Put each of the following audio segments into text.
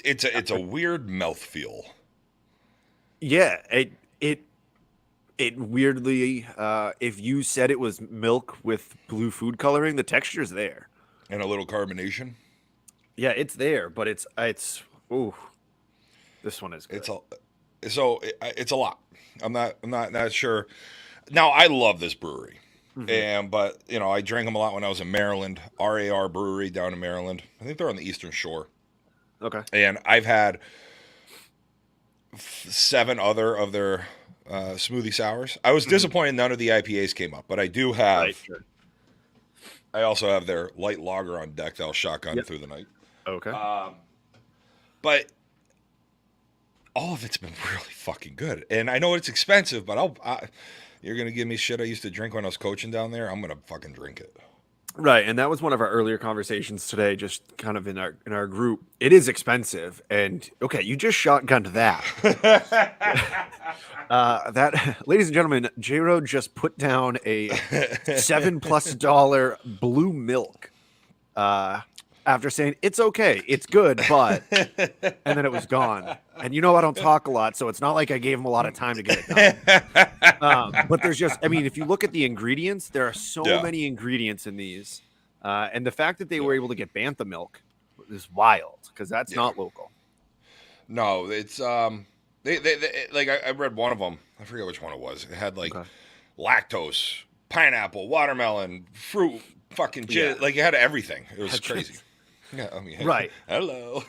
it's a weird mouthfeel. Yeah, it weirdly, if you said it was milk with blue food coloring, the texture's there. And a little carbonation. Yeah, it's there, but it's ooh, this one is good. It's a it's a lot. I'm not sure. Now I love this brewery, Hmm. and but I drank them a lot when I was in Maryland. RAR Brewery down in Maryland. I think they're on the Eastern Shore, Okay. and I've had seven other of their smoothie sours. I was Hmm. disappointed none of the IPAs came up, but I do Right. have. Sure. I also have their light lager on deck that I'll shotgun Yep. through the night. Okay. But all of it's been really fucking good. And I know it's expensive, but you're gonna give me shit I used to drink when I was coaching down there. I'm gonna fucking drink it. Right, and that was one of our earlier conversations today, just kind of in our group. It is expensive, and okay, you just shotgunned that. That, ladies and gentlemen, J-Ro just put down a $7+ blue milk. After saying it's okay, it's good, but and then it was gone. And I don't talk a lot, so it's not like I gave him a lot of time to get it done. But there's just, I mean, if you look at the ingredients, there are so Yeah, many ingredients in these, and the fact that they yeah, were able to get bantha milk is wild because that's yeah. not local. No, it's they like I read one of them. I forget which one it was. It had like Okay. lactose, pineapple, watermelon, fruit, fucking Yeah. shit. Like it had everything. It was crazy. Yeah, I mean, Right. hello.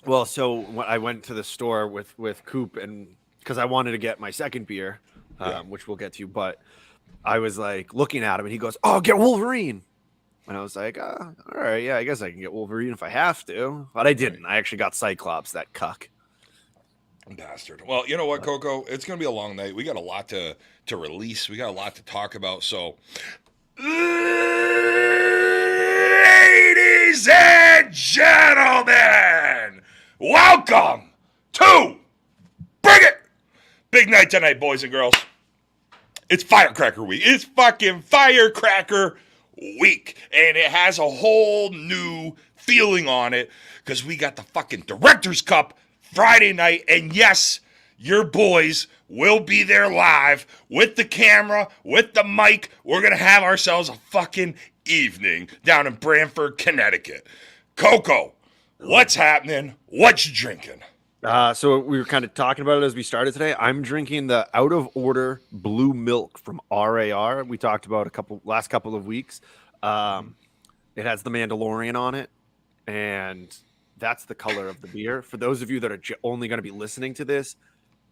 Well, so when I went to the store with Coop, and because I wanted to get my second beer, Yeah, which we'll get to, but I was like looking at him, and he goes, "Oh, get Wolverine." And I was like, all right, yeah, I guess I can get Wolverine if I have to. But I right. didn't. I actually got Cyclops, that cuck. Bastard. Well, you know what, But Coco? It's gonna be a long night. We got a lot to release. We got a lot to talk about. So, ladies and gentlemen, welcome to Bring It. Big night tonight, boys and girls. It's Firecracker Week. It's fucking Firecracker Week. And it has a whole new feeling on it because we got the fucking Director's Cup Friday night. And yes, your boys will be there live with the camera, with the mic. We're going to have ourselves a fucking evening down in Branford, Connecticut. Coco, what's happening? What you drinking? so we were kind of talking about it as we started today. I'm drinking the out of order blue milk from RAR. We talked about last couple of weeks. Um, it has the Mandalorian on it, and that's the color of the beer. For those of you that are only going to be listening to this,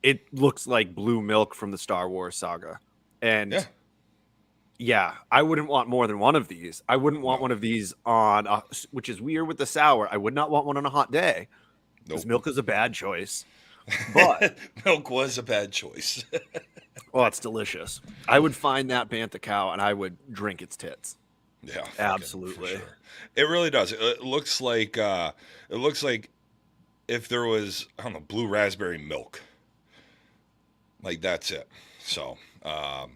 it looks like blue milk from the Star Wars saga. Yeah, And yeah, I wouldn't want more than one of these. I wouldn't want no, one of these which is weird with the sour. I would not want one on a hot day because nope. milk is a bad choice. But Milk was a bad choice. oh, it's delicious. I would find that bantha cow and I would drink its tits. Yeah, fucking for Absolutely. sure. It really does. It looks like if there was I don't know blue raspberry milk, like that's it. So and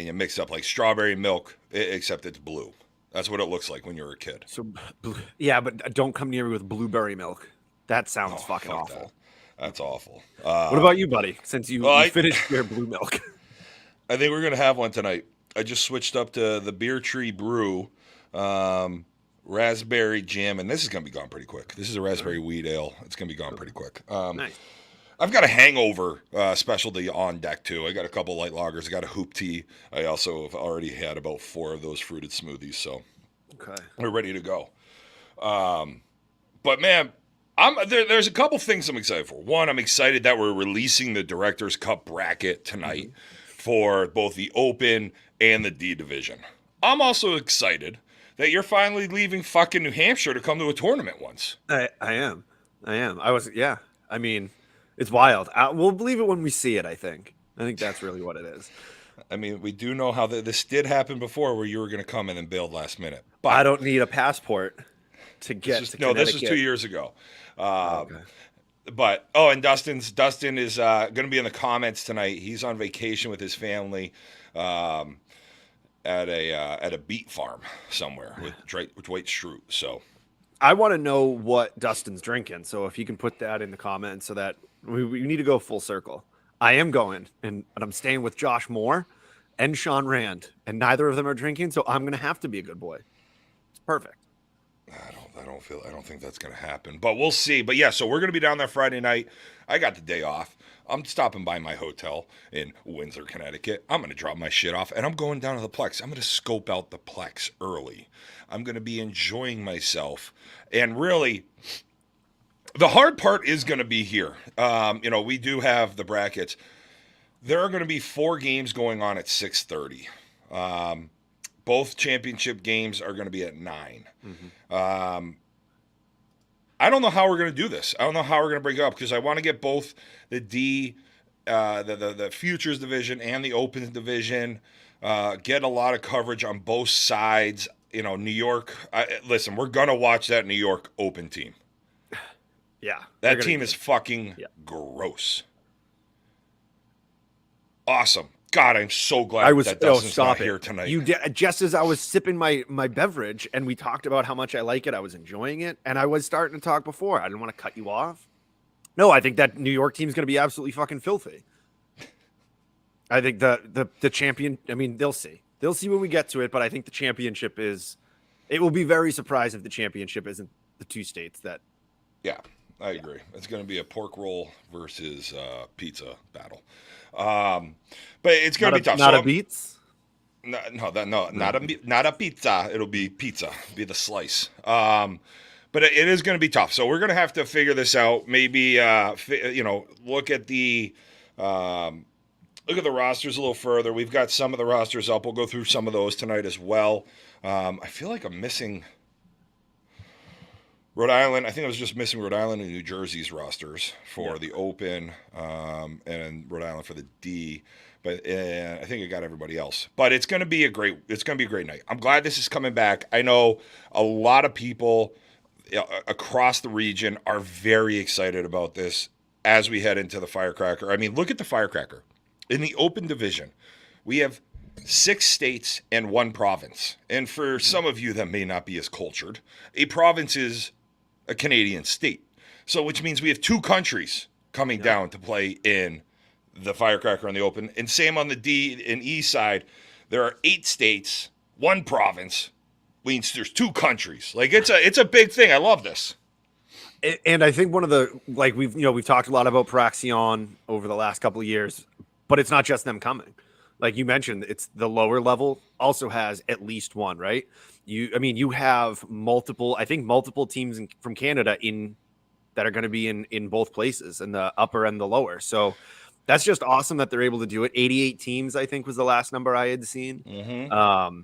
you mix up like strawberry milk, except it's blue. That's what it looks like when you're a kid. So yeah, but don't come near me with blueberry milk. That Oh sounds fucking fuck that. awful. That's awful. What about you, buddy? Since you Well, you finished your blue milk. I think we're gonna have one tonight. I just switched up to the Beer Tree Brew, um, raspberry jam, and this is gonna be gone pretty quick. This is a All right. raspberry wheat ale. It's gonna be gone Okay. pretty quick. Nice. I've got a hangover specialty on deck too. I got a couple light lagers. I got a hoop tea. I also have already had about four of those fruited smoothies, so Okay. we're ready to go. But man, there's a couple things I'm excited for. One, I'm excited that we're releasing the Directors Cup bracket tonight Mhm. for both the Open and the D Division. I'm also excited that you're finally leaving fucking New Hampshire to come to a tournament once. I am. I am. I was. Yeah. I mean, it's wild. We'll believe it when we see it. I think that's really what it is. I mean, we do know how this did happen before, where you were going to come in and bailed last minute. I But don't need a passport to get to this was 2 Connecticut. years ago. Okay. But and Dustin is going to be in the comments tonight. He's on vacation with his family um, at a beet farm somewhere with Dwight Schrute. So I want to know what Dustin's drinking. So if you can put that in the comments so that we need to go full circle. I am going, and I'm staying with Josh Moore and Sean Rand, and neither of them are drinking, so I'm going to have to be a good boy. It's perfect. I don't think that's going to happen, but we'll see. But yeah, so we're going to be down there Friday night. I got the day off. I'm stopping by my hotel in Windsor, Connecticut. I'm going to drop my shit off and I'm going down to the Plex. I'm going to scope out the Plex early. I'm going to be enjoying myself. And really, the hard part is going to be here. We do have the brackets. There are going to be 4 games going on at 6:30. Both championship games are going to be at 9. Mm-hmm. I don't know how we're going to do this. I don't know how we're going to break it up because I want to get both the the futures division and the open division. Get a lot of coverage on both sides. New York. Listen, we're going to watch that New York Open team. Yeah. That team is fucking gross. Awesome. God, I'm so glad that Dustin's not here tonight. Just as I was sipping my beverage and we talked about how much I like it, I was enjoying it, and I was starting to talk before. I didn't want to cut you off. No, I think that New York team's going to be absolutely fucking filthy. I think the champion, I mean, they'll see. They'll see when we get to it, but I think the championship it will be very surprised if the championship isn't the 2 states that. Yeah, I agree. It's going to be a pork roll versus pizza battle. But it's going to be tough. Not a beats? Not a pizza. It'll be pizza. It'll be the slice. But it is going to be tough. So we're going to have to figure this out. Maybe look at the rosters a little further. We've got some of the rosters up. We'll go through some of those tonight as well. I feel like I'm missing Rhode Island. I think I was just missing Rhode Island and New Jersey's rosters for the Open, and Rhode Island for the D. But I think I got everybody else. But it's going to be a great night. I'm glad this is coming back. I know a lot of people across the region are very excited about this as we head into the Firecracker. I mean, look at the Firecracker. In the Open division, we have 6 states and 1 province. And for some of you that may not be as cultured, a province is a Canadian state. So which means we have 2 countries coming down to play in the Firecracker on the Open. And same on the D and E side. There are 8 states, 1 province. Means there's 2 countries. Like it's a big thing. I love this. And I think one of the we've talked a lot about Praxion over the last couple of years, but it's not just them coming. Like you mentioned, it's the lower level also has at least 1, right? You have multiple teams from Canada that are going to be in both places, in the upper and the lower. So that's just awesome that they're able to do it. 88 teams, I think, was the last number I had seen. Mm-hmm.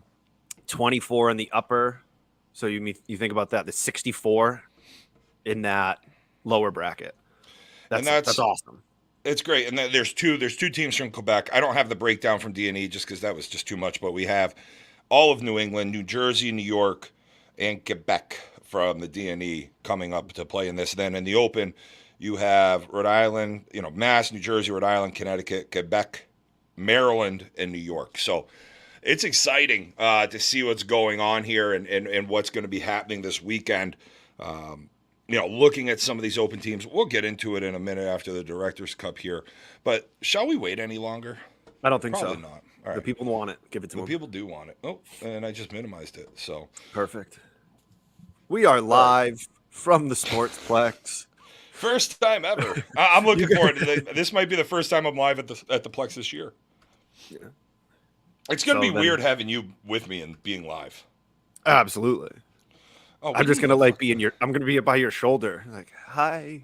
24 in the upper. So you think about that, the 64 in that lower bracket. That's awesome. It's great. And there's two teams from Quebec. I don't have the breakdown from D&E just because that was just too much, but we have all of New England, New Jersey, New York, and Quebec from the D&E coming up to play in this. Then in the Open, you have Rhode Island, Mass, New Jersey, Rhode Island, Connecticut, Quebec, Maryland, and New York. So it's exciting to see what's going on here and what's going to be happening this weekend. Looking at some of these Open teams, we'll get into it in a minute after the Directors' Cup here. But shall we wait any longer? I don't think Probably so. Not. All right. The people want it. Give it to them. The people do want it. Oh, and I just minimized it. So perfect. We are live from the Sportsplex. First time ever. I'm looking forward to this. This might be the first time I'm live at the Plex this year. Yeah. It's going to be weird having you with me and being live. Absolutely. Oh, I'm just going to I'm going to be by your shoulder. Like, hi,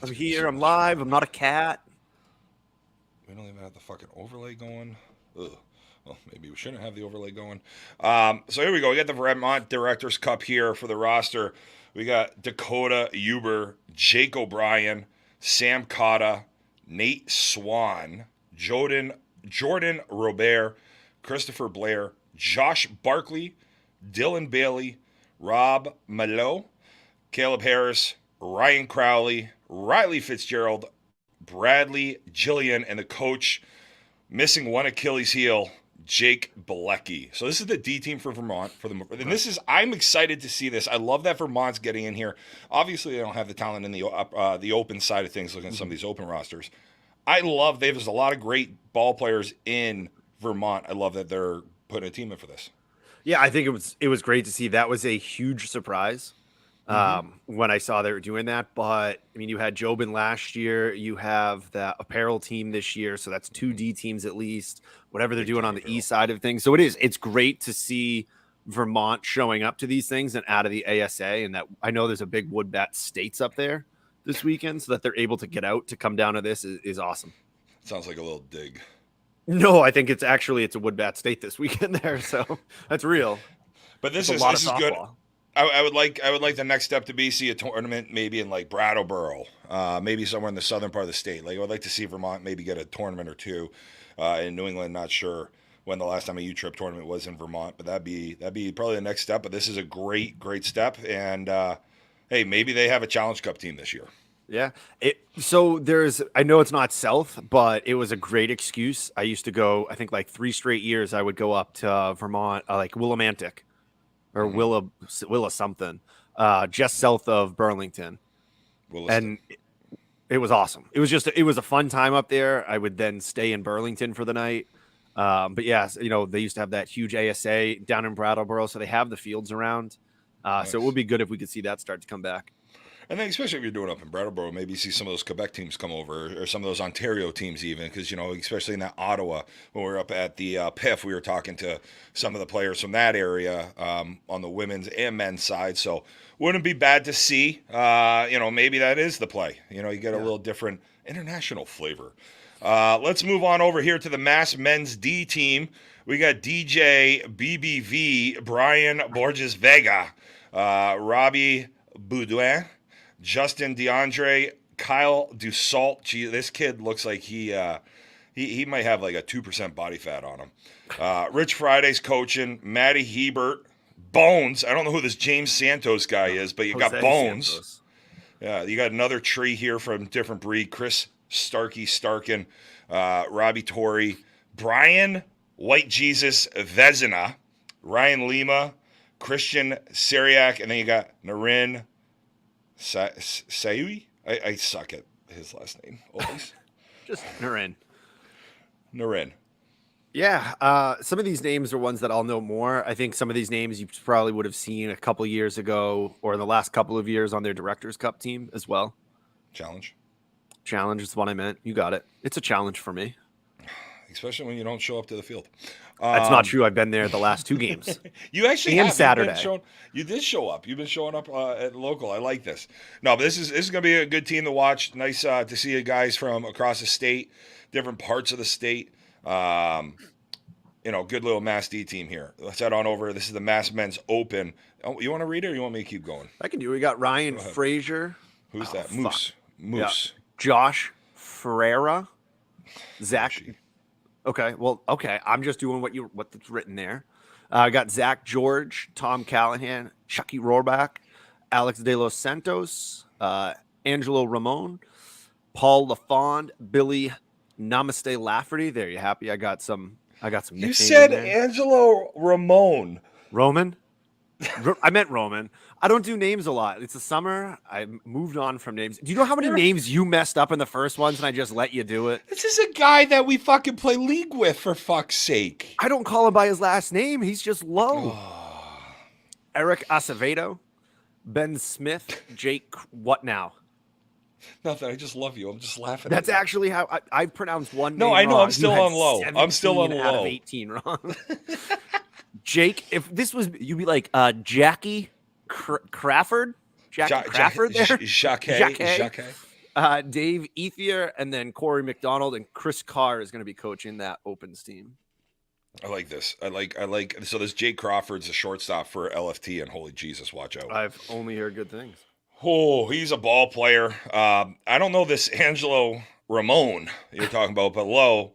I'm here. I'm live. I'm not a cat. We don't even have the fucking overlay going. Ugh. Well, maybe we shouldn't have the overlay going. So here we go. We got the Vermont Directors' Cup here for the roster. We got Dakota Huber, Jake O'Brien, Sam Cotta, Nate Swan, Jordan Robert, Christopher Blair, Josh Barkley, Dylan Bailey, Rob Malo, Caleb Harris, Ryan Crowley, Riley Fitzgerald, Bradley Jillian, and the coach missing 1 Achilles heel, Jake Bilecki. So this is the D team for Vermont. And I'm excited to see this. I love that Vermont's getting in here. Obviously, they don't have the talent in the open side of things. Looking at some of these open rosters, I love there's a lot of great ball players in Vermont. I love that they're putting a team in for this. Yeah, I think it was great to see. That was a huge surprise when I saw they were doing that. But I mean, you had Jobin last year. You have the apparel team this year, so that's 2 D teams at least. Whatever they're doing on the east side of things, so it's great to see Vermont showing up to these things and out of the ASA. And that I know there's a big wood bat states up there this weekend, so that they're able to get out to come down to this is awesome. Sounds like a little dig. No, I think it's a wood bat state this weekend there, so that's real. But this is good. I would like the next step to see a tournament maybe in like Brattleboro, maybe somewhere in the southern part of the state. Like I would like to see Vermont maybe get a tournament or two in New England. Not sure when the last time a U-Trip tournament was in Vermont, but that'd be probably the next step. But this is a great step, and hey, maybe they have a Challenge Cup team this year. Yeah. I know it's not south, but it was a great excuse. I used to go, I think like 3 straight years, I would go up to Vermont, like Willimantic or Willa something, just south of Burlington. And it was awesome. It was a fun time up there. I would then stay in Burlington for the night. But yeah, they used to have that huge ASA down in Brattleboro, so they have the fields around. Nice. So it would be good if we could see that start to come back. And then, especially if you're doing up in Brattleboro, maybe you see some of those Quebec teams come over, or some of those Ontario teams even, because, especially in that Ottawa, when we were up at the PIF, we were talking to some of the players from that area on the women's and men's side. So wouldn't be bad to see, maybe that is the play. You get a little different international flavor. Let's move on over here to the Mass Men's D team. We got DJ BBV, Brian Borges Vega, Robbie Boudouin, Justin DeAndre, Kyle Dussault. Gee, this kid looks like he might have like a 2% body fat on him. Rich Friday's coaching. Matty Hebert. Bones. I don't know who this James Santos guy is, but you got Bones. Santos. Yeah, you got another tree here from different breed. Chris Starkin, Robbie Torrey, Brian White Jesus Vezina, Ryan Lima, Christian Syriac, and then you got Narin Sayui. I suck at his last name always. Just Narin. Yeah, some of these names are ones that I'll know more. I think some of these names you probably would have seen a couple years ago or in the last couple of years on their Directors Cup team as well. Challenge is what I meant. You got it. It's a challenge for me. Especially when you don't show up to the field. That's not true. I've been there the last 2 games. You actually and have. Saturday. You did show up. You've been showing up at local. I like this. No, but this is going to be a good team to watch. Nice to see you guys from across the state, different parts of the state. Good little Mass D team here. Let's head on over. This is the Mass Men's Open. Oh, you want to read it or you want me to keep going? I can do it. We got Ryan Frazier. Who's that? Moose. Yeah. Josh Ferreira. Zach. Okay. Well, okay. I'm just doing what's written there. I got Zach George, Tom Callahan, Chucky Rohrbach, Alex De Los Santos, Angelo Ramon, Paul LaFond, Billy Namaste Lafferty. There, you happy? I got some nicknames. You said Angelo Ramon. Roman? I meant Roman. I don't do names a lot. It's the summer. I moved on from names. Do you know how many names you messed up in the first ones and I just let you do it? This is a guy that we fucking play league with, for fuck's sake. I don't call him by his last name. He's just low. Eric Acevedo, Ben Smith, Jake. What now? Nothing. I just love you. I'm just laughing. That's actually how I pronounced one name. No, I know. Wrong. I'm still on low. I'm still on low. Out of 18 wrong. Jake, if this was, you'd be like Jackie Crawford? Crawford there? Jacques. Dave Ethier, and then Corey McDonald, and Chris Carr is going to be coaching that Opens team. I like this. I like. So this Jake Crawford's a shortstop for LFT, and holy Jesus, watch out. I've only heard good things. Oh, he's a ball player. I don't know this Angelo Ramon you're talking about, but low.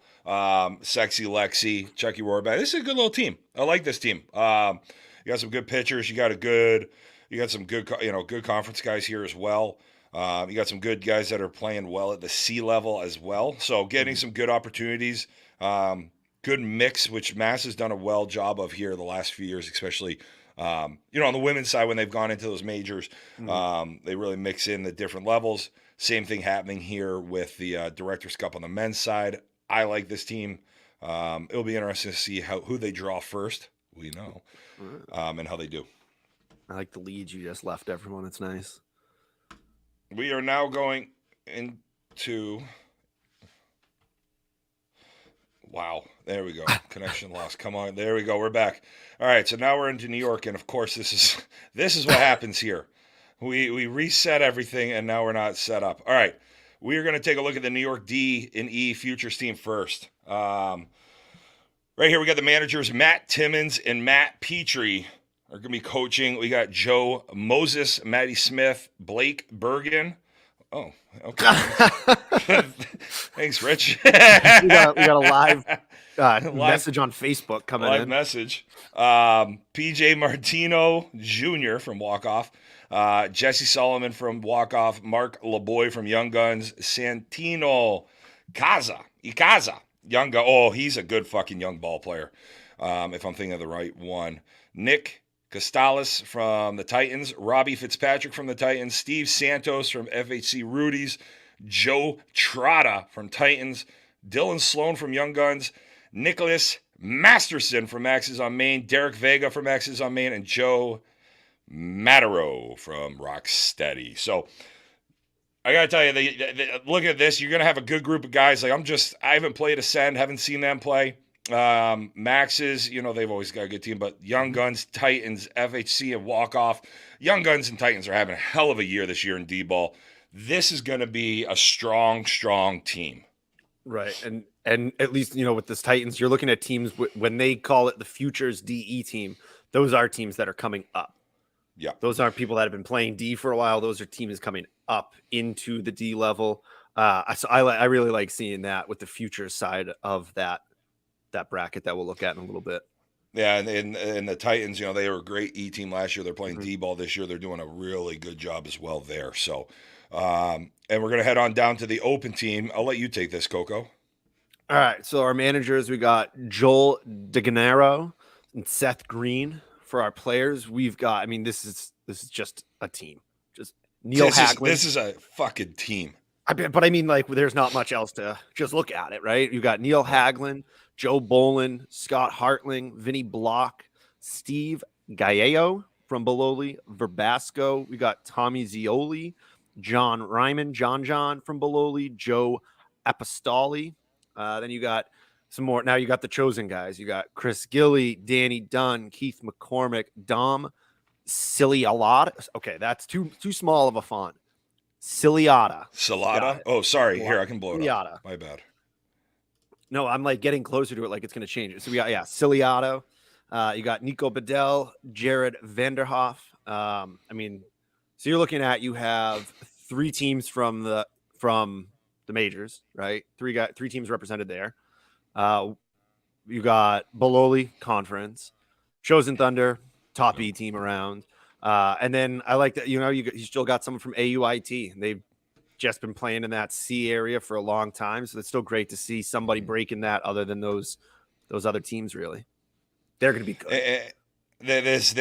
Sexy Lexi, Chucky Rohrbach. This is a good little team. I like this team. You got some good pitchers. You got some good conference guys here as well. You got some good guys that are playing well at the C level as well. So getting some good opportunities. good mix, which Mass has done a well job of here the last few years, especially, on the women's side when they've gone into those majors. They really mix in the different levels. Same thing happening here with the Directors Cup on the men's side. I like this team. It'll be interesting to see who they draw first. We know, and how they do. I like the leads you just left everyone. It's nice. We are now going into. Wow, there we go. Connection lost. Come on, there we go. We're back. All right, so now we're into New York, and of course, this is what happens here. We reset everything, and now we're not set up. All right, we are going to take a look at the New York D and E Futures team first. Right here, we got the managers Matt Timmons and Matt Petrie are going to be coaching. We got Joe Moses, Maddie Smith, Blake Bergen. Oh, okay. Thanks, Rich. we got a live message on Facebook coming in. Live message. PJ Martino Jr. from Walk Off. Jesse Solomon from Walk Off. Mark LeBoy from Young Guns. Santino Ikaza. Young Gun. Oh, he's a good fucking young ball player. If I'm thinking of the right one. Nick Costales from the Titans, Robbie Fitzpatrick from the Titans, Steve Santos from FHC Rudy's, Joe Trotta from Titans, Dylan Sloan from Young Guns, Nicholas Masterson from Max's on Main, Derek Vega from Max's on Main, and Joe Matero from Rocksteady. So I gotta tell you, look at this. You're gonna have a good group of guys. Like I haven't played Ascend, haven't seen them play. Max's, they've always got a good team, but Young Guns, Titans, FHC, and Walk Off. Young Guns and Titans are having a hell of a year this year in D-ball. This is going to be a strong, strong team. Right. And at least, with this Titans, you're looking at teams when they call it the Futures DE team, those are teams that are coming up. Yeah. Those aren't people that have been playing D for a while. Those are teams coming up into the D level. So I really like seeing that with the Futures side of that bracket that we'll look at in a little bit. Yeah, and the Titans, they were a great E team last year. They're playing D-ball this year. They're doing a really good job as well there. So, and we're going to head on down to the Open team. I'll let you take this, Coco. All right, so our managers, we got Joel DeGennaro and Seth Green. For our players, we've got, this is just a team. Just Neil Haglund. This is a fucking team. There's not much else to just look at it, right? You got Neil Haglund, Joe Bolin, Scott Hartling, Vinny Block, Steve Gallo from Bololi, Verbasco. We got Tommy Zioli, John Ryman, John from Bololi, Joe Apostoli. Then you got some more. Now you got the chosen guys. You got Chris Gilly, Danny Dunn, Keith McCormick, Dom Ciliata. Okay, that's too small of a font. Ciliata. Oh, sorry. Here, I can blow it Ciliata. up. My bad. No, I'm getting closer to it, like it's going to change it. So we got Ciliato. You got Nico Bedell, Jared Vanderhoff. So you're looking at, you have three teams from the majors, right? Three teams represented there. You got Bololi Conference, Chosen Thunder, top E team around. And then I like that, you still got someone from AUIT. They've just been playing in that C area for a long time. So it's still great to see somebody breaking that other than those other teams, really. They're going to be good. This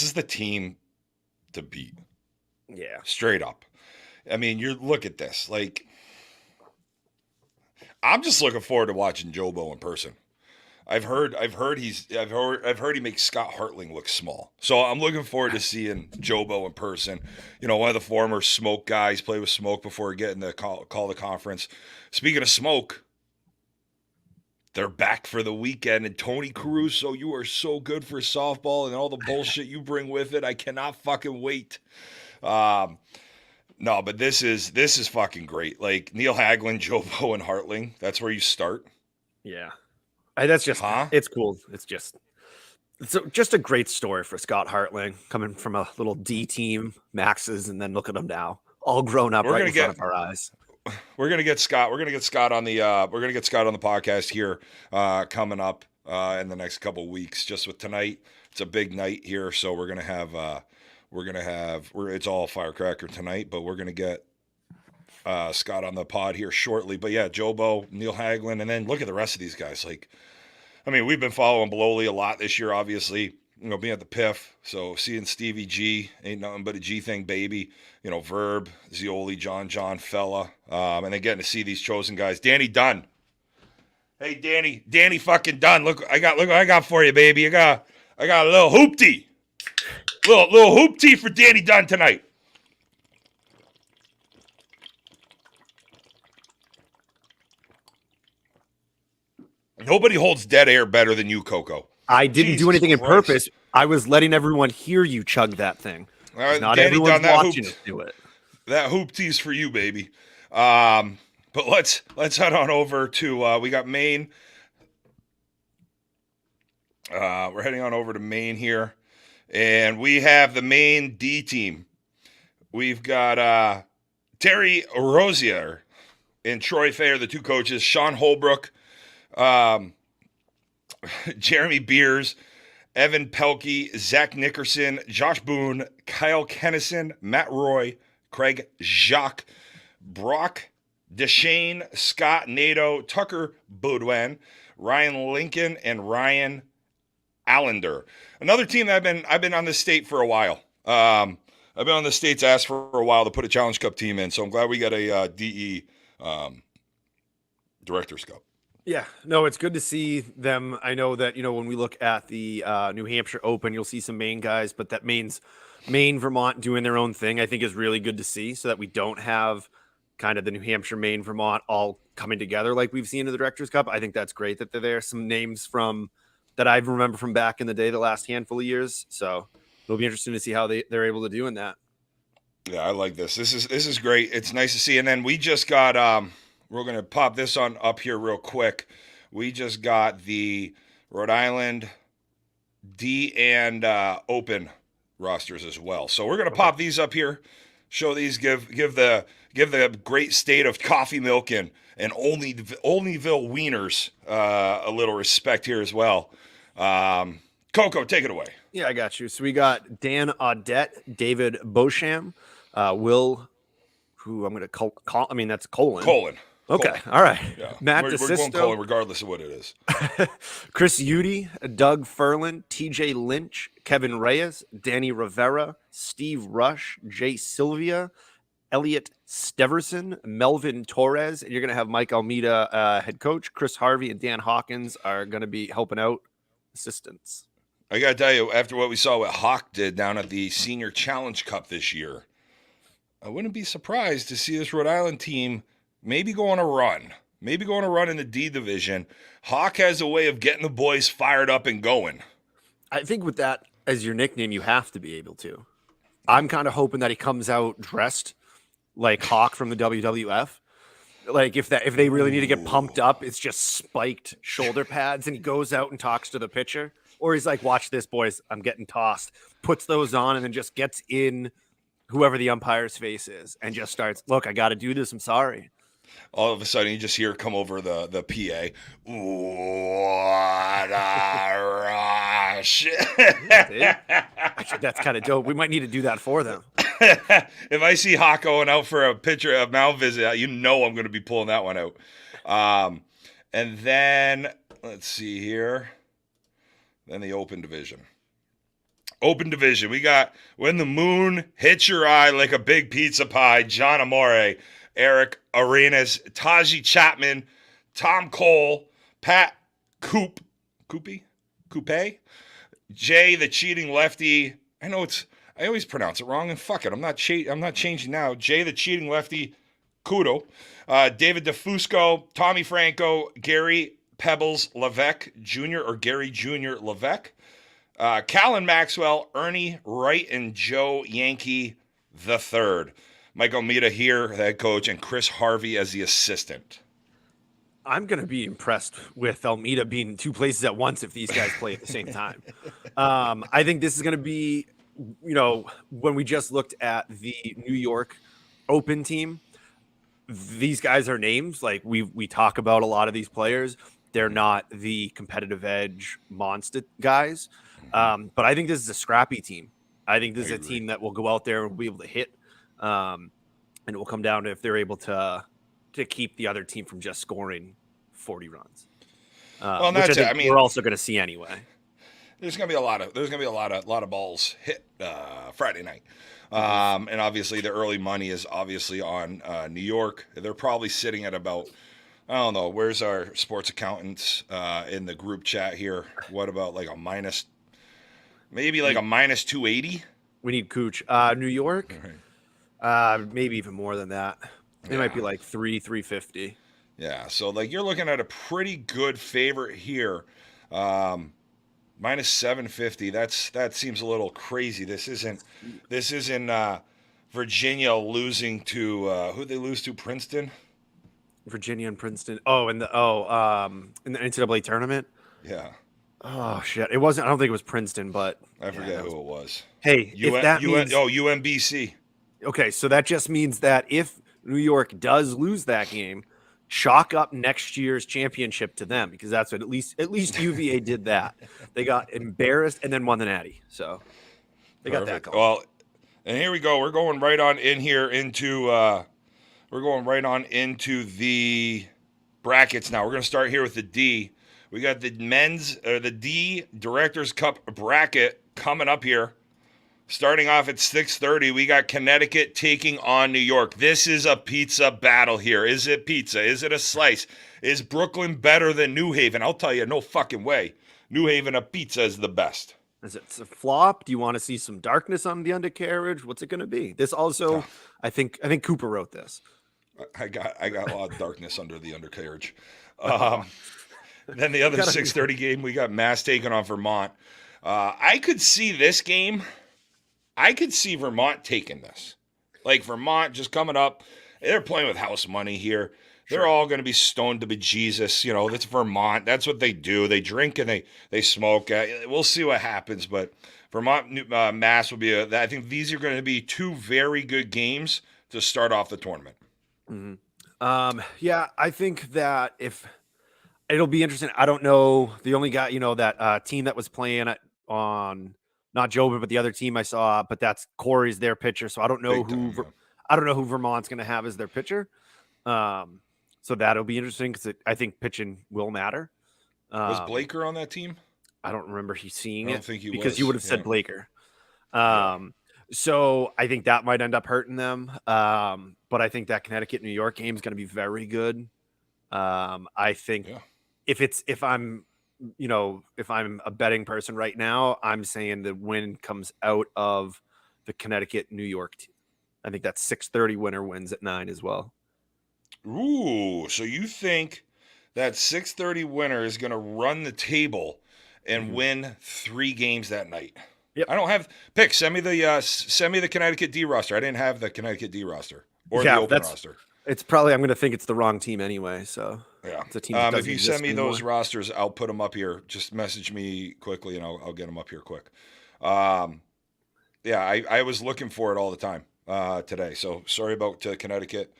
is the team to beat. Yeah. Straight up. You look at this. I'm just looking forward to watching Jobo in person. I've heard he makes Scott Hartling look small. So I'm looking forward to seeing Jobo in person. One of the former Smoke guys, played with Smoke before getting the call the conference. Speaking of Smoke, they're back for the weekend. And Tony Caruso, you are so good for softball and all the bullshit you bring with it. I cannot fucking wait. No, but this is fucking great. Neil Haglund, Jobo, and Hartling. That's where you start. Yeah. That's just, It's cool. It's just a great story for Scott Hartling, coming from a little D team, Max's, and then look at him now, all grown up in front of our eyes. We're gonna get Scott. We're gonna get Scott on the podcast here coming up in the next couple of weeks. Just with tonight, it's a big night here, so we're gonna have it's all firecracker tonight, but we're gonna get Scott on the pod here shortly. But yeah, Jobo, Neil Haglund, and then look at the rest of these guys. Like, I mean, we've been following Bololi a lot this year, obviously. Being at the PIF, so seeing Stevie G ain't nothing but a G thing, baby. Verb, Zioli, John, Fella, and then getting to see these chosen guys. Danny Dunn. Hey, Danny fucking Dunn. Look what I got for you, baby. I got a little hoop tea. Little hoop tea for Danny Dunn tonight. Nobody holds dead air better than you, Coco. I didn't do anything in purpose. I was letting everyone hear you chug that thing. Not Danny everyone's Dunn, watching us do it. That hoop tea's for you, baby. But let's head on over to we got Maine. We're heading on over to Maine here, and we have the Maine D team. We've got Terry Rosier and Troy Fair, the two coaches. Sean Holbrook, Jeremy Beers, Evan Pelkey, Zach Nickerson, Josh Boone, Kyle Kennison, Matt Roy, Craig Jacques, Brock Deshane, Scott Nato, Tucker Baudouin, Ryan Lincoln, and Ryan Allender. Another team that I've been on this state for a while. I've been on the state's ass for a while to put a Challenge Cup team in, so I'm glad we got a DE Director's Cup. Yeah, no, it's good to see them. I know that, when we look at the New Hampshire Open, you'll see some Maine guys, but that Maine, Vermont doing their own thing, I think is really good to see, so that we don't have kind of the New Hampshire, Maine, Vermont all coming together like we've seen in the Director's Cup. I think that's great that they're there. Some names that I remember from back in the day, the last handful of years. So it'll be interesting to see how they're able to do in that. Yeah, I like this. This is great. It's nice to see. And then we just got we're going to pop this on up here real quick. We just got the Rhode Island D and Open rosters as well. So we're going to pop these up here, show these, give the great state of coffee milk and Olneyville wieners a little respect here as well. Coco, take it away. Yeah, I got you. So we got Dan Audette, David Beauchamp, Will, who I'm going to call, that's Colin. Okay, all right. Yeah. Matt we're DeSisto. going Colin regardless of what it is. Chris Udy, Doug Furlan, TJ Lynch, Kevin Reyes, Danny Rivera, Steve Rush, Jay Sylvia, Elliot Steverson, Melvin Torres, and you're going to have Mike Almeida, head coach. Chris Harvey and Dan Hawkins are going to be helping out, assistants. I got to tell you, after what we saw what Hawk did down at the Senior Challenge Cup this year, I wouldn't be surprised to see this Rhode Island team maybe go on a run in the D division. Hawk has a way of getting the boys fired up and going. I think with that as your nickname, you have to be able to. I'm kind of hoping that he comes out dressed like Hawk from the WWF. Like if they really need to get pumped up, it's just spiked shoulder pads, and he goes out and talks to the pitcher. Or he's like, watch this, boys, I'm getting tossed. Puts those on and then just gets in whoever the umpire's face is and just starts, look, I got to do this. I'm sorry. All of a sudden, you just hear come over the PA. What a rush. Actually, that's kind of dope. We might need to do that for them. If I see Hawk going out for a pitcher of Mal visit, I'm going to be pulling that one out. And then, let's see here. Then the Open Division. We got When the Moon Hits Your Eye Like a Big Pizza Pie, John Amore, Eric Arenas, Taji Chapman, Tom Cole, Pat Coupe, Jay the Cheating Lefty. I always pronounce it wrong, and fuck it, I'm not changing now. Jay the Cheating Lefty, Kudo, David DeFusco, Tommy Franco, Gary Pebbles Levesque Jr. or Gary Jr. Levesque, Callan Maxwell, Ernie Wright, and Joe Yankee III. Mike Almeida here, the head coach, and Chris Harvey as the assistant. I'm going to be impressed with Almeida being in two places at once if these guys play at the same time. I think this is going to be, when we just looked at the New York Open team, these guys are names. Like we talk about a lot of these players. They're not the competitive edge monster guys. But I think this is a scrappy team. I think this is a team that will go out there and be able to hit. and it will come down to if they're able to keep the other team from just scoring 40 runs. Well, and Which I that's it. think I mean, we're also going to see anyway. there's gonna be a lot of balls hit Friday night, and obviously the early money is obviously on New York. They're probably sitting at about, I don't know, where's our sports accountants in the group chat here? What about like a minus, maybe like a minus 280? We need Cooch. New York, maybe even more than that. It might be like 350. Yeah, so like you're looking at a pretty good favorite here. Minus 750. That seems a little crazy. This isn't Virginia losing to who they lose to, Princeton. Virginia and Princeton. Oh, in the NCAA tournament. Yeah, Oh shit! It wasn't. I don't think it was Princeton, but I forget who it was. Hey, if that means UMBC. Okay, so that just means that if New York does lose that game, chalk up next year's championship to them, because that's what at least UVA did that. They got embarrassed and then won the Natty. So they got that going. Well, and here we go. We're going right on in here into the brackets now. We're going to start here with the D. We got the the D Directors Cup bracket coming up here. Starting off at 6:30, we got Connecticut taking on New York. This is a pizza battle here. Is it pizza? Is it a slice? Is Brooklyn better than New Haven? I'll tell you, no fucking way. New Haven, a pizza is the best. Is it a flop? Do you want to see some darkness on the undercarriage? What's it going to be? This also, I think Cooper wrote this. I got a lot of darkness under the undercarriage. Then the other 6:30 game, we got Mass taking on Vermont. I could see this game. I could see Vermont taking this. Like Vermont just coming up. They're playing with house money here. They're all going to be stoned to bejesus. You know, that's Vermont. That's what they do. They drink and they smoke. We'll see what happens. But Vermont, Mass will be I think these are going to be two very good games to start off the tournament. Mm-hmm. Yeah, I think that if it'll be interesting. I don't know. The only guy, that team that was playing on not Joba, but the other team I saw, but that's Corey's their pitcher. So I don't know I don't know who Vermont's going to have as their pitcher. So that'll be interesting because I think pitching will matter. Was Blaker on that team? I don't remember seeing it. I don't think he was. Because you would have said Blaker. So I think that might end up hurting them. But I think that Connecticut New York game is going to be very good. I think if I'm a betting person right now, I'm saying the win comes out of the Connecticut New York team. I think that 6:30 winner wins at 9 as well. Ooh, so you think that 6:30 winner is going to run the table and win 3 games that night? Yep. I don't have picks. Send me the Connecticut D roster. I didn't have the Connecticut D roster or the open roster. It's probably I'm going to think it's the wrong team anyway. So yeah, it's a team if you send me those rosters, I'll put them up here. Just message me quickly, and I'll get them up here quick. I was looking for it all the time today. So sorry about Connecticut.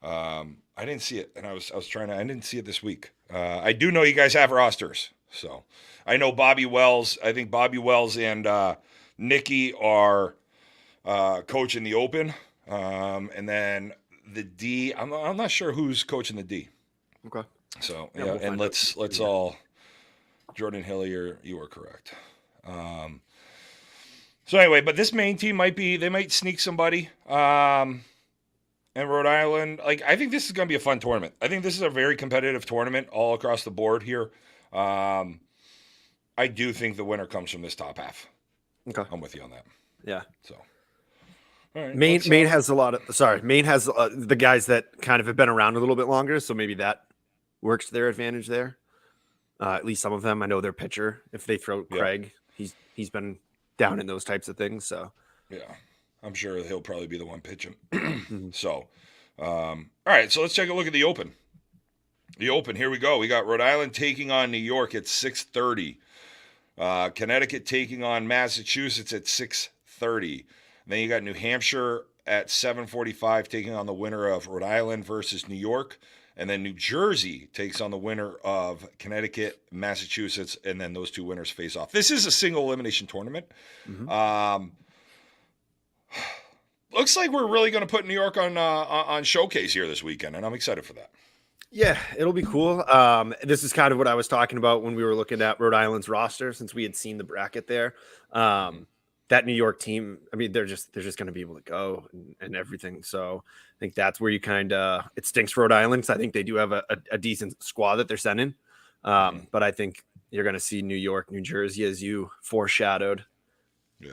I didn't see it, and I was trying to. I didn't see it this week. I do know you guys have rosters, so I know Bobby Wells. I think Bobby Wells and Nikki are coaching the Open, and then the D. I'm not sure who's coaching the D. Okay. So we'll and let's all. Jordan Hillier, you are correct. So anyway, but this main team they might sneak somebody. And Rhode Island, I think this is going to be a fun tournament. I think this is a very competitive tournament all across the board here. I do think the winner comes from this top half. Okay. I'm with you on that. Yeah. So, all right. Maine has a lot of, Maine has the guys that kind of have been around a little bit longer. So maybe that works to their advantage there. At least some of them. I know their pitcher, if they throw Craig, he's been down in those types of things. So, yeah. I'm sure he'll probably be the one pitching. So, all right. So let's take a look at the Open. The Open. Here we go. We got Rhode Island taking on New York at 6:30. Connecticut taking on Massachusetts at 6:30. Then you got New Hampshire at 7:45 taking on the winner of Rhode Island versus New York. And then New Jersey takes on the winner of Connecticut, Massachusetts, and then those two winners face off. This is a single elimination tournament. looks like we're really going to put New York on showcase here this weekend, and I'm excited for that. Yeah, it'll be cool. This is kind of what I was talking about when we were looking at Rhode Island's roster, since we had seen the bracket there. That New York team, I mean, they're just going to be able to go and everything. So I think that's where you kind of it stinks for Rhode Island, because I think they do have a decent squad that they're sending. But I think you're going to see New York, New Jersey, as you foreshadowed. Yeah.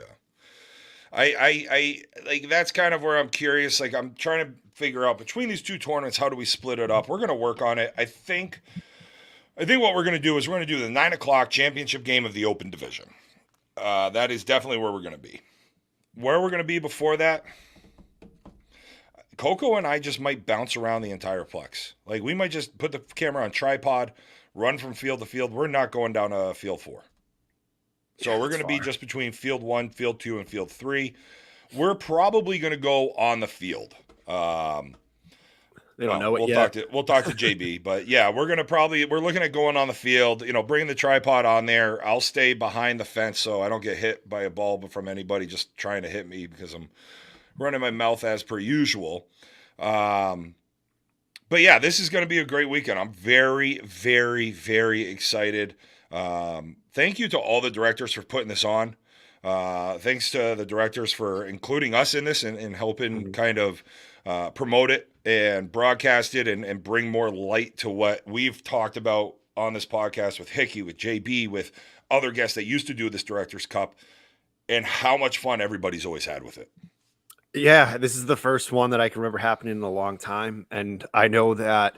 I like, that's kind of where I'm curious. Like, I'm trying to figure out between these two tournaments, how do we split it up? We're going to work on it. I think what we're going to do is we're going to do the 9:00 championship game of the Open Division. That is definitely where we're going to be. Where we're going to be before that, Coco and I just might bounce around the entire Plex. Like, we might just put the camera on tripod, run from field to field. We're not going down to field 4. So we're going to be just between field 1, field 2, and field 3. We're probably going to go on the field. They don't know it yet. We'll talk to JB, but yeah, we're looking at going on the field, bringing the tripod on there. I'll stay behind the fence so I don't get hit by a ball from anybody just trying to hit me, because I'm running my mouth as per usual. But yeah, this is going to be a great weekend. I'm very, very, very excited. Thank you to all the directors for putting this on. Thanks to the directors for including us in this and helping kind of promote it and broadcast it and bring more light to what we've talked about on this podcast with Hickey, with JB, with other guests that used to do this Directors Cup, and how much fun everybody's always had with it. Yeah, this is the first one that I can remember happening in a long time. And I know that,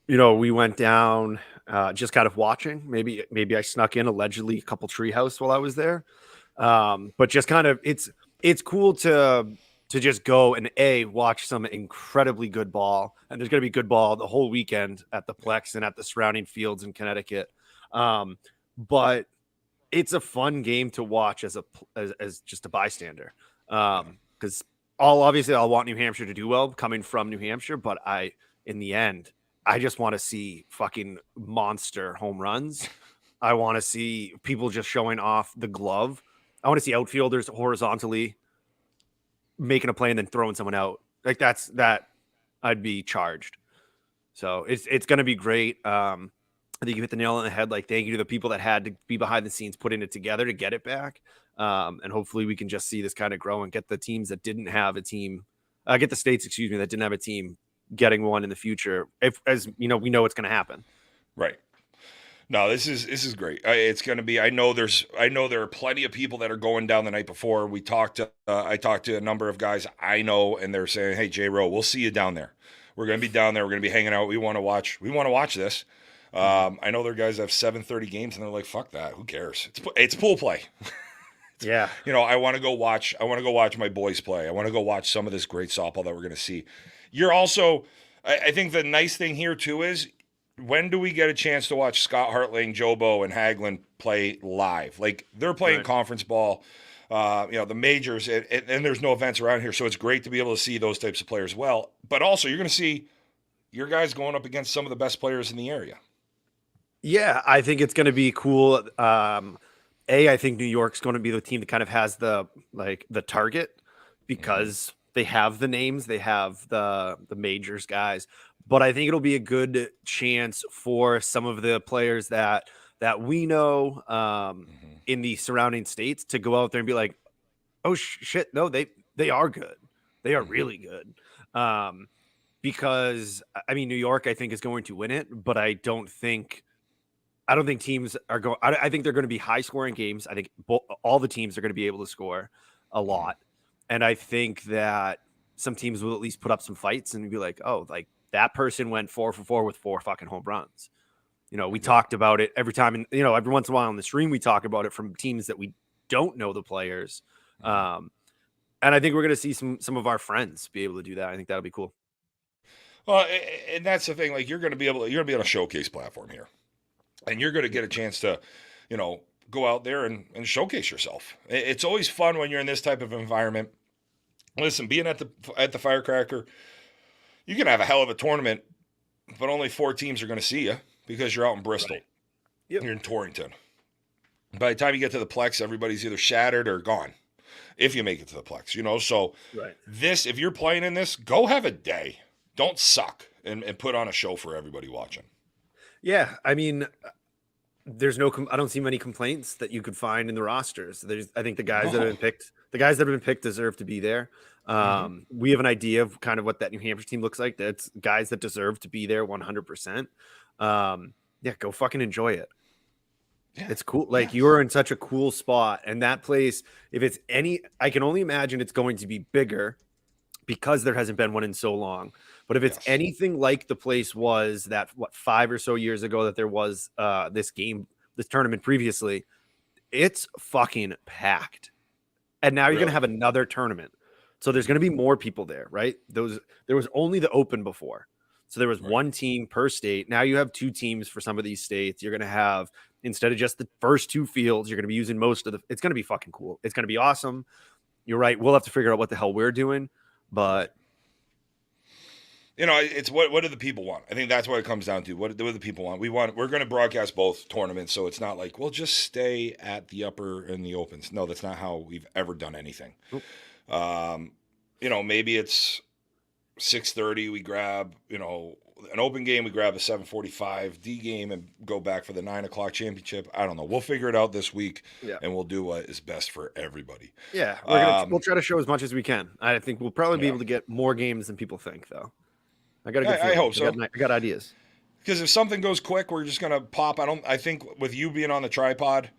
we went down just kind of watching. Maybe I snuck in allegedly a couple treehouse while I was there. But just kind of, it's cool to just go and watch some incredibly good ball. And there's going to be good ball the whole weekend at the Plex and at the surrounding fields in Connecticut. But it's a fun game to watch as just a bystander. Because obviously I'll want New Hampshire to do well coming from New Hampshire, but in the end, I just want to see fucking monster home runs. I want to see people just showing off the glove. I want to see outfielders horizontally making a play and then throwing someone out. Like that I'd be charged. So it's going to be great. I think you hit the nail on the head. Like, thank you to the people that had to be behind the scenes, putting it together to get it back. And hopefully we can just see this kind of grow and get the teams that didn't have a team, get the states, that didn't have a team getting one in the future. We know it's going to happen. Right. No, this is great. It's going to be. I know there are plenty of people that are going down the night before. I talked to a number of guys I know, and they're saying, "Hey, J-Ro, we'll see you down there. We're going to be down there. We're going to be hanging out. We want to watch this." I know there are guys that have 7:30 games, and they're like, "Fuck that. Who cares? It's pool play." Yeah. I want to go watch my boys play. I want to go watch some of this great softball that we're going to see. You're also, I think the nice thing here too is, when do we get a chance to watch Scott Hartling, Jobo, and Hagelin play live? Like, they're playing conference ball, the majors, and there's no events around here. So it's great to be able to see those types of players well. But also, you're going to see your guys going up against some of the best players in the area. Yeah, I think it's going to be cool. I think New York's going to be the team that kind of has the target, because they have the names, they have the majors guys. But I think it'll be a good chance for some of the players that we know in the surrounding states to go out there and be like, oh shit, no, they are good. They are really good. Because I mean, New York, I think, is going to win it, but I don't think teams are going. I think they're going to be high scoring games. I think all the teams are going to be able to score a lot, and I think that some teams will at least put up some fights and be like, oh, like that person went 4 for 4 with 4 fucking home runs. We talked about it every time, and every once in a while on the stream we talk about it from teams that we don't know the players, and I think we're going to see some of our friends be able to do that. I think that'll be cool. Well, and that's the thing. Like, you're going to be on a showcase platform here. And you're going to get a chance to, go out there and showcase yourself. It's always fun when you're in this type of environment. Listen, being at the Firecracker, you can have a hell of a tournament, but only 4 teams are going to see you because you're out in Bristol. Right. Yep. You're in Torrington. By the time you get to the Plex, everybody's either shattered or gone. if you make it to the Plex, you know. So Right. this, if you're playing in this, go have a day. Don't suck and put on a show for everybody watching. Yeah, I mean, I don't see many complaints that you could find in the rosters. I think the guys that have been picked deserve to be there. We have an idea of kind of what that New Hampshire team looks like. That's guys that deserve to be there 100%. Yeah, go fucking enjoy it. Yeah. It's cool. Like, you are in such a cool spot, and that place, if it's I can only imagine it's going to be bigger because there hasn't been one in so long. But if it's anything like the place was that 5 or so years ago that there was this tournament previously, it's fucking packed. And now you're going to have another tournament. So there's going to be more people there, right? There was only the Open before. So there was one team per state. Now you have 2 teams for some of these states. You're going to have, instead of just the first 2 fields, you're going to be using most of it's going to be fucking cool. It's going to be awesome. You're right. We'll have to figure out what the hell we're doing, but you know, it's what do the people want? I think that's what it comes down to. What do the people want? We're going to broadcast both tournaments, so it's not like we'll just stay at the upper and the opens. No, that's not how we've ever done anything. You know, maybe it's 6:30. We grab, you know, an open game. We grab a 7:45 D game and go back for the 9 o'clock championship. I don't know. We'll figure it out this week, and we'll do what is best for everybody. Yeah, we'll try to show as much as we can. I think we'll probably be able to get more games than people think, though. I hope so. I got ideas. Because if something goes quick, we're just gonna pop. I think with you being on the tripod,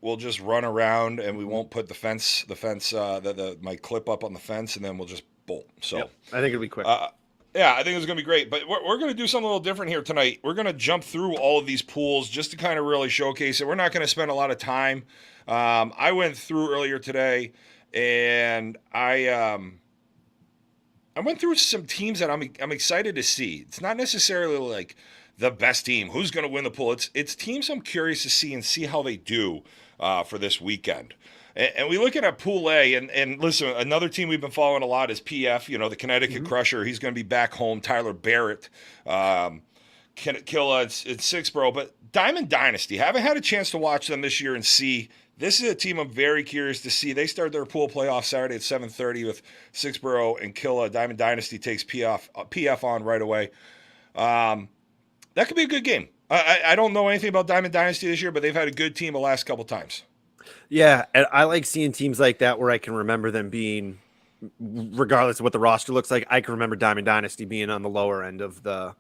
we'll just run around and we won't put my clip up on the fence, and then we'll just bolt. So I think it'll be quick. Yeah, I think it's gonna be great. But we're gonna do something a little different here tonight. We're gonna jump through all of these pools just to kind of really showcase it. We're not gonna spend a lot of time. I went through earlier today, and I went through some teams that I'm excited to see. It's not necessarily like the best team who's going to win the pool. It's teams I'm curious to see and see how they do for this weekend. And we look at Pool A, and listen, another team we've been following a lot is PF. You know, the Connecticut Crusher. He's going to be back home. Tyler Barrett, Killa in Sixborough, but Diamond Dynasty. Haven't had a chance to watch them this year and see. This is a team I'm very curious to see. They start their pool playoff Saturday at 7:30 with Sixborough and Killa. Diamond Dynasty takes PF on right away. That could be a good game. I don't know anything about Diamond Dynasty this year, but they've had a good team the last couple times. Yeah, and I like seeing teams like that where I can remember them being, regardless of what the roster looks like, I can remember Diamond Dynasty being on the lower end of the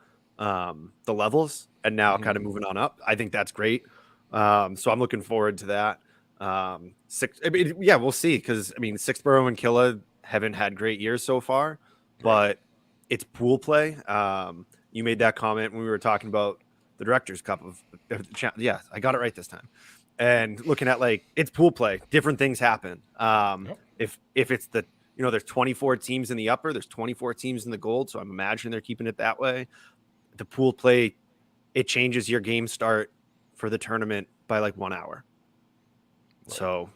levels and now kind of moving on up. I think that's great. So I'm looking forward to that. We'll see, because Sixborough and Killa haven't had great years so far, but it's pool play. You made that comment when we were talking about the Directors Cup I got it right this time. And looking at it's pool play, different things happen. If it's there's 24 teams in the upper, there's 24 teams in the gold, so I'm imagining they're keeping it that way. The pool play, it changes your game start for the tournament by 1 hour. So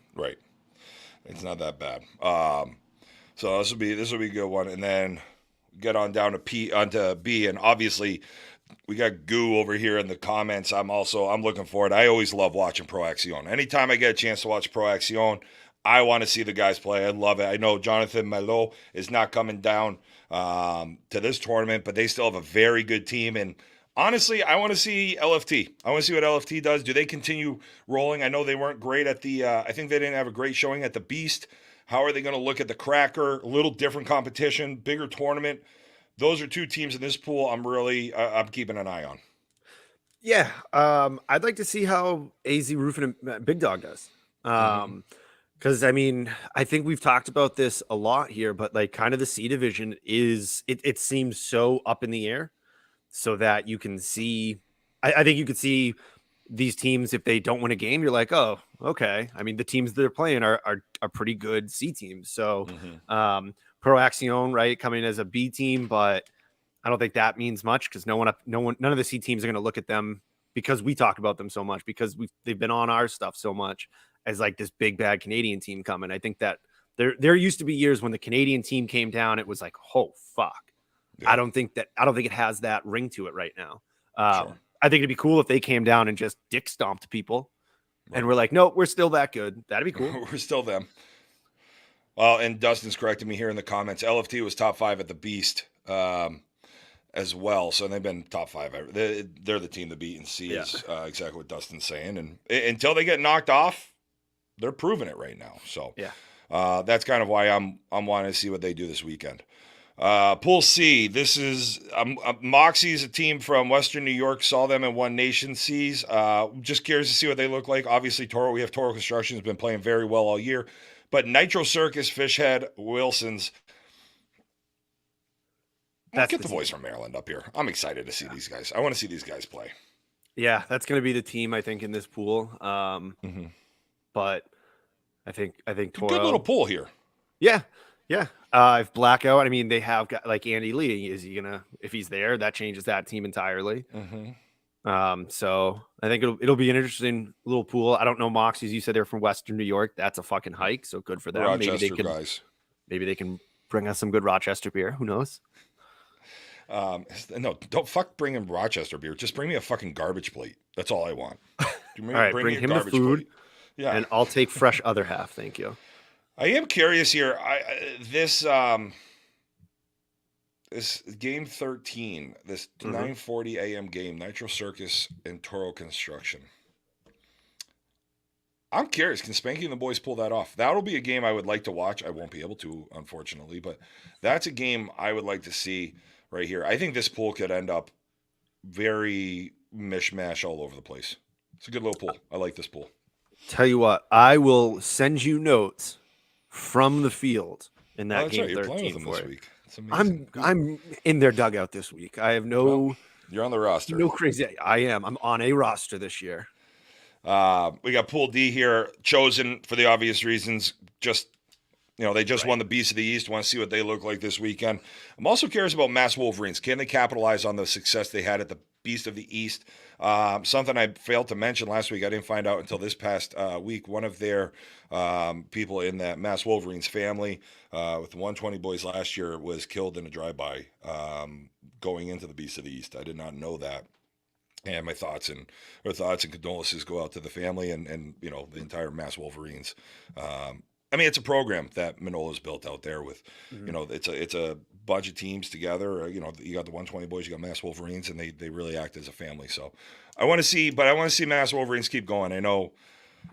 it's not that bad. So this will be a good one, and then get on down to B, and obviously we got Goo over here in the comments. I'm looking forward. I always love watching Pro Action. Anytime I get a chance to watch Pro Action, I want to see the guys play. I love it. I know Jonathan Malo is not coming down to this tournament, but they still have a very good team. And honestly, I want to see LFT. I want to see what LFT does. Do they continue rolling? I know they weren't great at the I think they didn't have a great showing at the Beast. How are they going to look at the Cracker? A little different competition, bigger tournament. Those are 2 teams in this pool I'm keeping an eye on. Yeah. I'd like to see how AZ Roofing and Big Dog does. Because I think we've talked about this a lot here, but kind of the C division it seems so up in the air, so that you can see. I think you could see these teams, if they don't win a game, you're like, oh, okay. The teams that they're playing are pretty good C teams. So Pro Action, right, coming as a B team, but I don't think that means much, because none of the C teams are going to look at them, because we talk about them so much, because they've been on our stuff so much, as this big bad Canadian team coming. I think that there used to be years when the Canadian team came down, it was like, oh fuck. Yeah. I don't think it has that ring to it right now. Sure. I think it'd be cool if they came down and just dick stomped people. and we're like, no, we're still that good. That'd be cool. We're still them. Well, and Dustin's correcting me here in the comments. LFT was top 5 at the Beast as well. So they've been top 5. They're the team to beat and see is exactly what Dustin's saying. And until they get knocked off, they're proving it right now. So that's kind of why I'm wanting to see what they do this weekend. Pool C, this is Moxie's a team from Western New York. Saw them in One Nation Seas. Just curious to see what they look like. Obviously, we have Toro Construction has been playing very well all year. But Nitro Circus, Fishhead, Wilson's. Get the boys from Maryland up here. I'm excited to see these guys. I want to see these guys play. Yeah, that's going to be the team, I think, in this pool. But I think Toro. Good little pool here. Yeah. If Blackout, I mean, they have got like Andy Lee. Is he gonna? If he's there, that changes that team entirely. So I think it'll be an interesting little pool. I don't know Moxies. You said they're from Western New York. That's a fucking hike. So good for them. Rochester guys. Maybe they can bring us some good Rochester beer. Who knows? No, don't bring him Rochester beer. Just bring me a fucking garbage plate. That's all I want. All right, bring him the food. Plate. Yeah, and I'll take fresh other half. Thank you. I am curious here. This game 13, this 9:40 a.m. game, Nitro Circus and Toro Construction. I'm curious. Can Spanky and the boys pull that off? That'll be a game I would like to watch. I won't be able to, unfortunately, but that's a game I would like to see right here. I think this pool could end up very mishmash all over the place. It's a good little pool. I like this pool. Tell you what, I will send you notes from the field in that game 13 for it. I'm in their dugout this week. I have you're on the roster. No crazy. I am. I'm on a roster this year. We got Pool D here, chosen for the obvious reasons. Just they just won the Beast of the East. Want to see what they look like this weekend. I'm also curious about Mass Wolverines. Can they capitalize on the success they had at the Beast of the East? Something I failed to mention last week. I didn't find out until this past week. One of their people in that Mass Wolverines family with the 120 boys last year was killed in a drive-by going into the Beast of the East. I did not know that. And my thoughts and condolences go out to the family and the entire Mass Wolverines. I mean, it's a program that Manolo's built out there with, it's a bunch of teams together. You got the 120 boys, you got Mass Wolverines, and they really act as a family. So I want to see Mass Wolverines keep going. I know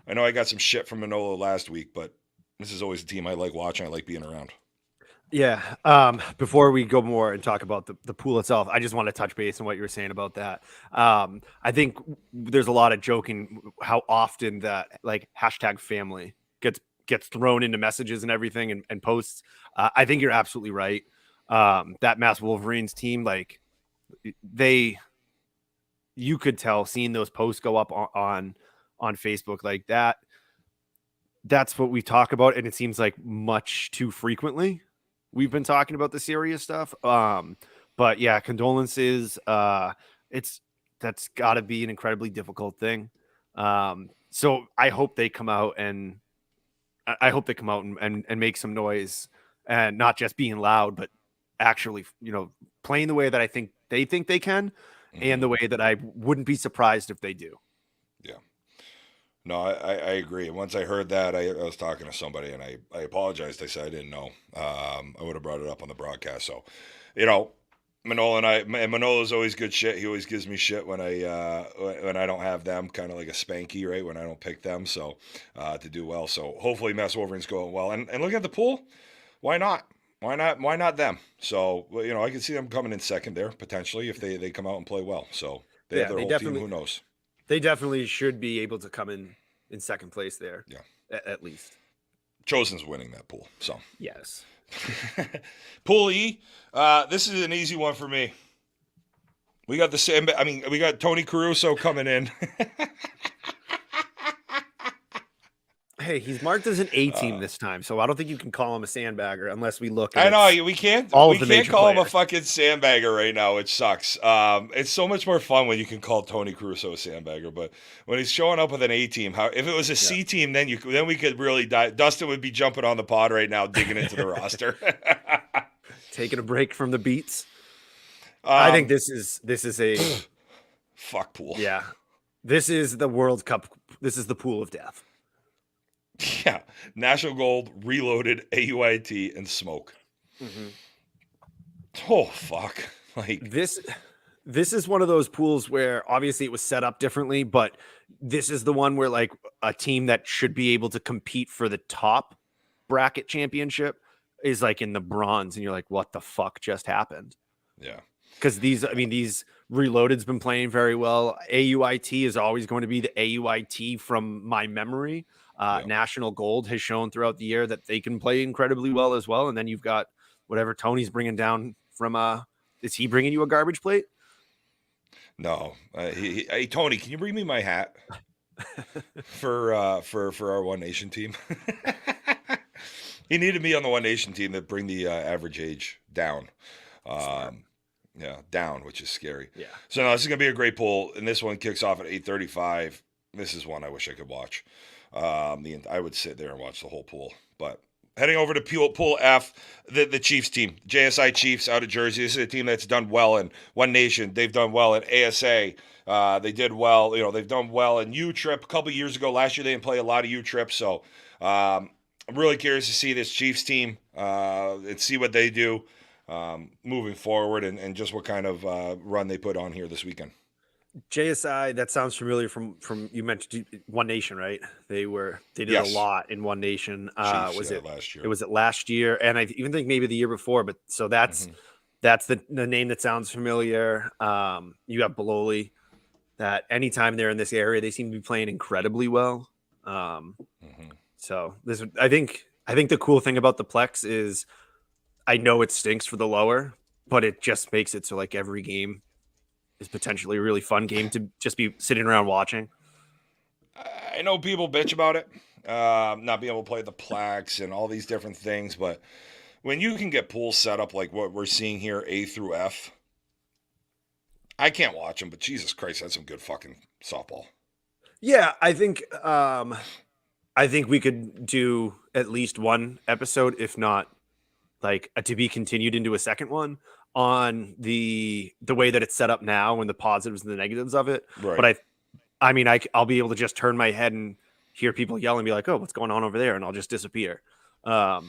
I got some shit from Manolo last week, but this is always a team I like watching. I like being around. Yeah. Before we go more and talk about the pool itself, I just want to touch base on what you were saying about that. I think there's a lot of joking how often that like #family gets thrown into messages and everything and posts. I think you're absolutely right. That Mass Wolverines team, like you could tell seeing those posts go up on Facebook like that. That's what we talk about. And it seems like much too frequently we've been talking about the serious stuff. But yeah, condolences. That's gotta be an incredibly difficult thing. So I hope they come out and make some noise and not just being loud, but actually, playing the way that I think they can and the way that I wouldn't be surprised if they do. Yeah. No, I agree. And once I heard that, I was talking to somebody and I apologized. I said I didn't know. I would have brought it up on the broadcast. So, Manolo's always good shit. He always gives me shit when I don't have them, kind of like a Spanky, right? When I don't pick them, so to do well. So hopefully Mass Wolverines going well. And look at the pool. Why not? Why not them? So I can see them coming in second there potentially if they come out and play well. So they have their whole team. Who knows? They definitely should be able to come in second place there. Yeah, at least. Chosen's winning that pool. So yes. Pool E, this is an easy one for me. We got we got Tony Caruso coming in. Hey, he's marked as an A team this time, so I don't think you can call him a sandbagger unless we look I at know we can't call him a fucking sandbagger right now, which sucks. It's so much more fun when you can call Tony Caruso a sandbagger, but when he's showing up with an A team, if it was a C team, then we could really die. Dustin would be jumping on the pod right now, digging into the roster. Taking a break from the beats. I think this is a fuck pool. Yeah. This is the World Cup. This is the pool of death. Yeah. National Gold, Reloaded, AUIT, and Smoke. Mm-hmm. Oh, fuck. Like, this is one of those pools where obviously it was set up differently, but this is the one where like a team that should be able to compete for the top bracket championship is like in the bronze, and you're like, what the fuck just happened? yeah. Because these Reloaded's been playing very well. AUIT is always going to be the AUIT from my memory. National Gold has shown throughout the year that they can play incredibly well as well. And then you've got whatever Tony's bringing down from. Is he bringing you a garbage plate? No. Hey, Tony, can you bring me my hat for our One Nation team? He needed me on the One Nation team to bring the average age down. Yeah, down, which is scary. Yeah. So no, this is gonna be a great poll, and this one kicks off at 8:35. This is one I wish I could watch. I would sit there and watch the whole pool. But heading over to pool F, the Chiefs team, JSI Chiefs out of Jersey. This is a team that's done well in One Nation. They've done well in ASA. They did well. They've done well in U-Trip a couple years ago. Last year they didn't play a lot of U-Trip, so I'm really curious to see this Chiefs team and see what they do moving forward and just what kind of run they put on here this weekend. JSI, that sounds familiar from you mentioned One Nation, right? They did a lot in One Nation. Chiefs, last year? It was last year, and I even think maybe the year before. But so that's the name that sounds familiar. You have Bololi. That anytime they're in this area, they seem to be playing incredibly well. So I think the cool thing about the Plex is I know it stinks for the lower, but it just makes it so like every game is potentially a really fun game to just be sitting around watching. I know people bitch about it, not being able to play the Plex and all these different things, but when you can get pools set up like what we're seeing here, A through F, I can't watch them, but Jesus Christ, that's some good fucking softball. Yeah, I think we could do at least one episode, if not like to be continued into a second one on the way that it's set up now and the positives and the negatives of it. Right. But I'll be able to just turn my head and hear people yell and be like, oh, what's going on over there? And I'll just disappear. Right.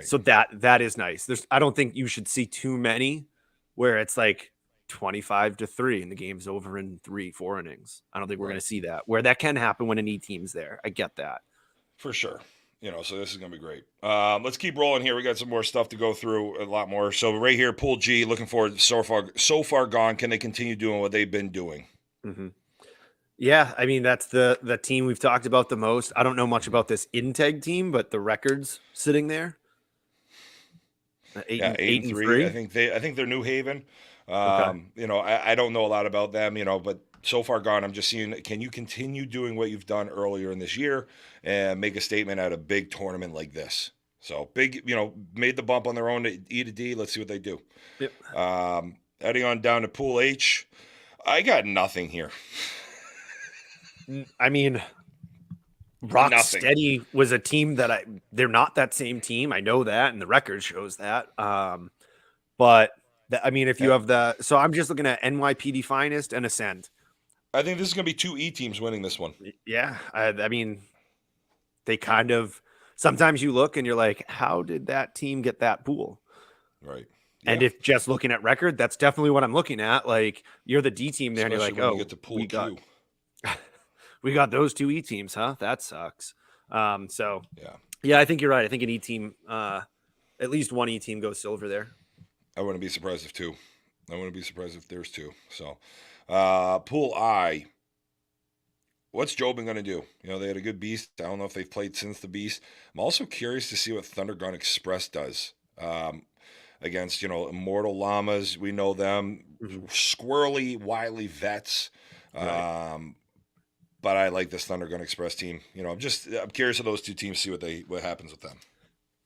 So that is nice. I don't think you should see too many where it's like 25-3 and the game's over in 3-4 innings. I don't think we're going to see that, where that can happen when an E team's there. I get that. For sure. So this is going to be great. Let's keep rolling here. We got some more stuff to go through, a lot more. So right here, Pool G, looking forward to so far gone. Can they continue doing what they've been doing? Mm-hmm. Yeah, I mean, that's the team we've talked about the most. I don't know much about this Integ team, but the record's sitting there. 8-3. I think they're New Haven. Okay. I don't know a lot about them, but so far gone, I'm just seeing, can you continue doing what you've done earlier in this year and make a statement at a big tournament like this? So big, made the bump on their own to E to D. Let's see what they do. Yep. Heading on down to Pool H, I got nothing here. I mean, Rocksteady was a team that they're not that same team. I know that, and the record shows that. But if you have so I'm just looking at NYPD Finest and Ascend. I think this is going to be two E teams winning this one. Yeah. They kind of, sometimes you look and you're like, how did that team get that pool? Right. Yeah. And if just looking at record, that's definitely what I'm looking at. Like, you're the D team there, especially and you're like, you get to pool we got those two E teams, huh? That sucks. So yeah, I think you're right. I think an E team, at least one E team goes silver there. I wouldn't be surprised if two. I wouldn't be surprised if there's two. So, Pool I, what's Jobin going to do? They had a good beast. I don't know if they've played since the beast. I'm also curious to see what Thundergun Express does against, Immortal Llamas. We know them. Squirrely, wily vets. Right. But I like this Thundergun Express team. I'm curious of those two teams, see what happens with them.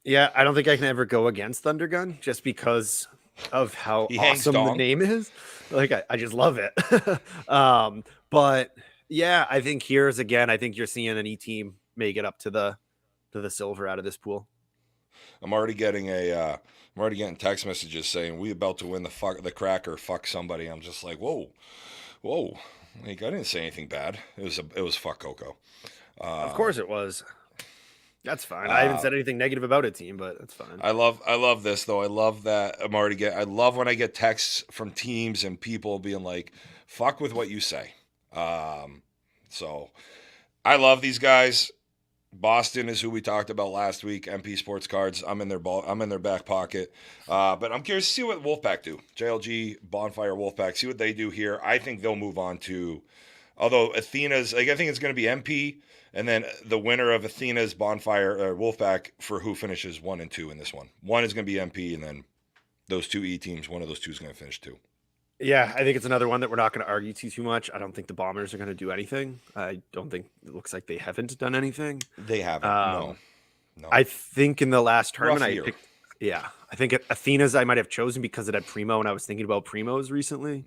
Yeah, I don't think I can ever go against Thundergun just because of how awesome the name is. Like, I just love it. But yeah, I think I think you're seeing an E team make it up to the silver out of this pool. I'm already getting text messages saying we about to win the cracker. Fuck somebody. I'm just like, whoa. Like, I didn't say anything bad. It was fuck Coco. Of course it was. That's fine. I haven't said anything negative about a team, but that's fine. I love this though. I love that I love when I get texts from teams and people being like, "Fuck with what you say." So I love these guys. Boston is who we talked about last week. MP Sports Cards. I'm in their back pocket. But I'm curious to see what Wolfpack do. JLG, Bonfire, Wolfpack. See what they do here. I think they'll move on to. Although Athena's, like, I think it's going to be MP, and then the winner of Athena's, Bonfire, Wolfpack for who finishes 1 and 2 in this one. One is going to be MP, and then those two E teams. One of those two is going to finish 2. Yeah, I think it's another one that we're not going to argue too much. I don't think the Bombers are going to do anything. I don't think it looks like they haven't done anything. They haven't. No. I think in the last tournament, I think at Athena's I might have chosen because it had Primo, and I was thinking about Primos recently.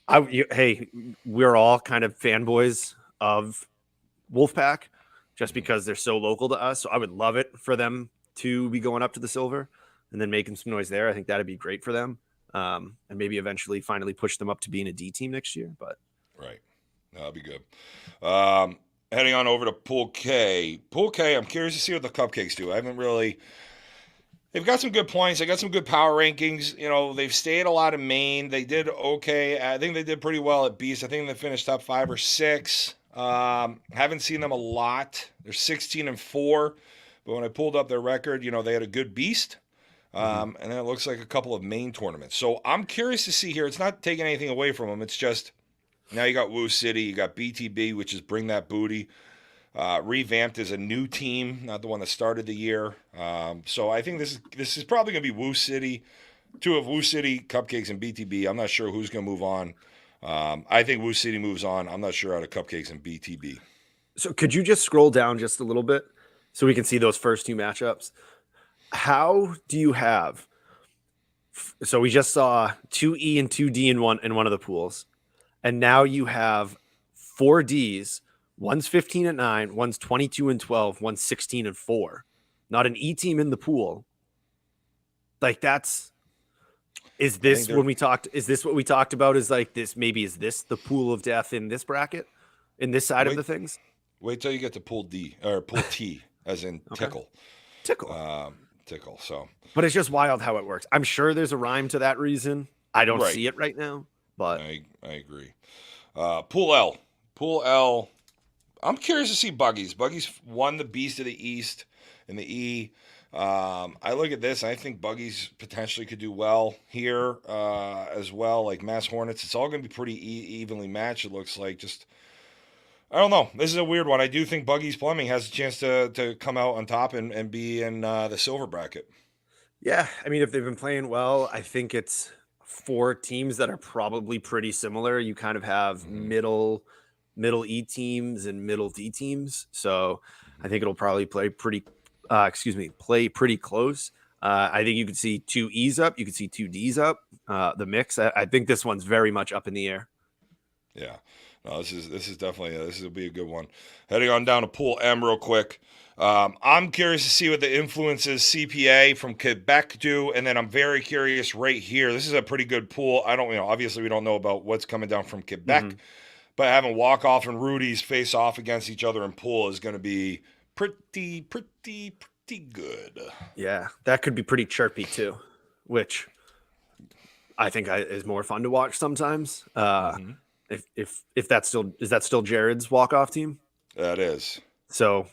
Hey, we're all kind of fanboys of Wolfpack just because they're so local to us. So I would love it for them to be going up to the silver and then making some noise there. I think that'd be great for them. And maybe eventually finally push them up to being a D team next year. But right. That'd be good. Heading on over to Pool K. Pool K, I'm curious to see what the Cupcakes do. I haven't really. They've got some good points. They got some good power rankings. You know, they've stayed a lot in Maine. They did okay. I think they did pretty well at Beast. I think they finished top 5 or 6. Haven't seen them a lot. They're 16-4. But when I pulled up their record, you know, they had a good Beast. And then it looks like a couple of Maine tournaments. So I'm curious to see here. It's not taking anything away from them. It's just now you got Woo City. You got BTB, which is Bring That Booty. Revamped as a new team, not the one that started the year. So I think this is probably going to be Woo City, 2 of Woo City, Cupcakes, and BTB. I'm not sure who's going to move on. I think Woo City moves on. I'm not sure out of Cupcakes and BTB. So could you just scroll down just a little bit so we can see those first 2 matchups? How do you have? So we just saw 2E and 2D in one of the pools, and now you have 4 Ds. One's 15-9, one's 22-12, one's 16-4. Not an E team in the pool. Like is this what we talked about? Is like this? Maybe is this the pool of death in this bracket, in this side of the things? Wait till you get to Pool D or Pool T, as in Tickle. Tickle. So, but it's just wild how it works. I'm sure there's a rhyme to that reason. I don't see it right now, but I agree. Pool L. I'm curious to see Buggies. Buggies won the Beast of the East in the E. I look at this. I think Buggies potentially could do well here as well. Like Mass Hornets, it's all going to be pretty evenly matched. It looks like. Just I don't know. This is a weird one. I do think Buggies Plumbing has a chance to come out on top and be in the silver bracket. Yeah, I mean, if they've been playing well, I think it's 4 teams that are probably pretty similar. You kind of have middle E teams and middle D teams. So I think it'll probably play pretty close. I think you could see 2 E's up. You could see 2 D's up. The mix. I think this one's very much up in the air. Yeah. No, this is definitely this will be a good one. Heading on down to Pool M real quick. I'm curious to see what the influences CPA from Quebec do, and then I'm very curious right here. This is a pretty good pool. Obviously we don't know about what's coming down from Quebec, but having Walk Off and Rudy's face off against each other in pool is going to be pretty good. Yeah, that could be pretty chirpy too, which I think is more fun to watch sometimes. If that's still Jared's walk-off team? That is. So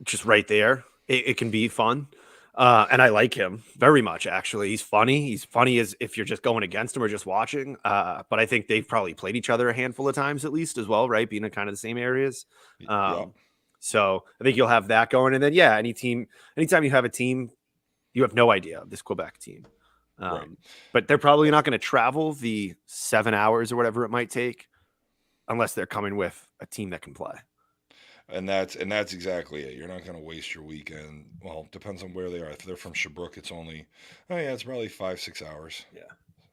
just right there, it can be fun. And I like him very much, actually. He's funny. He's funny as if you're just going against him or just watching. But I think they've probably played each other a handful of times at least as well, right? Being in kind of the same areas. So I think you'll have that going. And then, anytime you have a team, you have no idea of this Quebec team. But they're probably not going to travel the 7 hours or whatever it might take unless they're coming with a team that can play. And that's exactly it. You're not going to waste your weekend. Well, it depends on where they are. If they're from Sherbrooke, it's only, it's probably 5-6 hours. Yeah.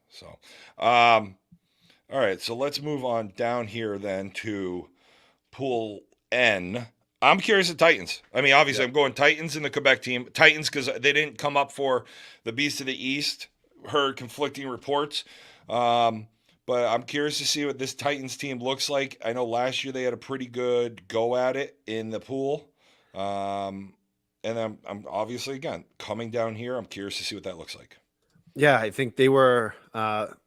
So, all right. So let's move on down here then to Pool N. I'm curious at Titans. I mean, obviously, I'm going Titans in the Quebec team. Titans because they didn't come up for the Beast of the East. Heard conflicting reports. But but I'm curious to see what this Titans team looks like. I know last year they had a pretty good go at it in the pool. And I'm obviously, again, coming down here. I'm curious to see what that looks like. Yeah, I think they were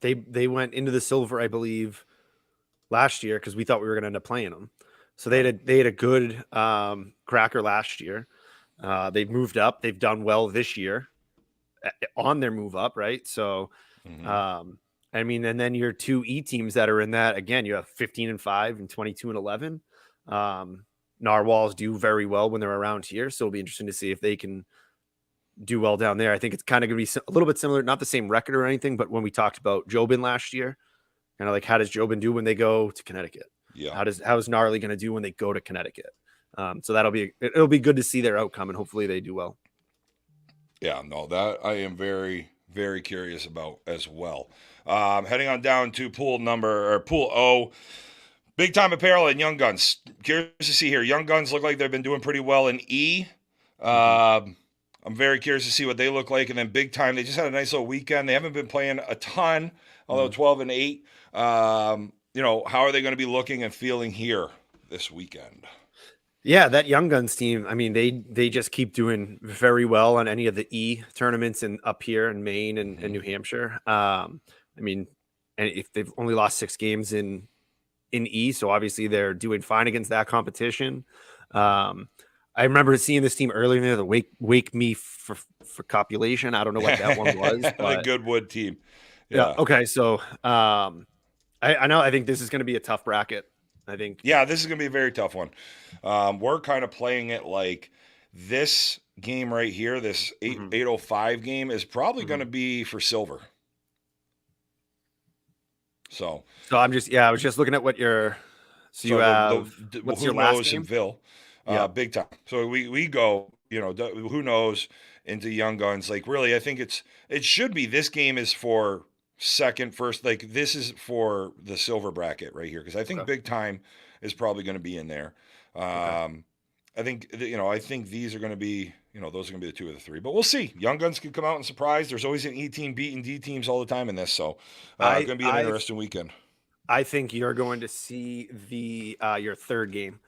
they went into the silver, I believe, last year because we thought we were going to end up playing them. So they had a good cracker last year. They've moved up. They've done well this year on their move up, right? So, I mean, and then your two E teams that are in that, again, you have 15-5 and 22-11. Narwhals do very well when they're around here, so it'll be interesting to see if they can do well down there. I think it's kind of going to be a little bit similar, not the same record or anything, but when we talked about Jobin last year, kind of like how does Jobin do when they go to Connecticut? Yeah. How is Gnarly going to do when they go to Connecticut? So it'll be good to see their outcome, and hopefully they do well. Yeah, no, that I am very, very curious about as well. Heading on down to pool O, Big Time Apparel and Young Guns. Curious to see here. Young Guns look like they've been doing pretty well in E. I'm very curious to see what they look like. And then Big Time, they just had a nice little weekend. They haven't been playing a ton, although 12-8. How are they going to be looking and feeling here this weekend? Yeah, that Young Guns team, I mean, they just keep doing very well on any of the E tournaments and up here in Maine and New Hampshire. I mean, and if they've only lost 6 games in E, so obviously they're doing fine against that competition. I remember seeing this team earlier in the Wake Me for Copulation. I don't know what that one was. But, the Goodwood team. Yeah. Okay. So I know. I think this is going to be a tough bracket. I think. Yeah, this is going to be a very tough one. We're kind of playing it like this game right here, this 805 game, is probably going to be for silver. So I was just looking at what your. So you have what's your last game? In Ville. Big Time. So we go, who knows, into Young Guns. Like, really, I think it should be, this game is for first, like, this is for the silver bracket right here, because I think Big Time is probably going to be in there. I think these are going to be, those are going to be the 2 or the 3, but we'll see. Young Guns can come out and surprise. There's always an E team beating D teams all the time in this, so going to be an interesting weekend. I think you're going to see your third game.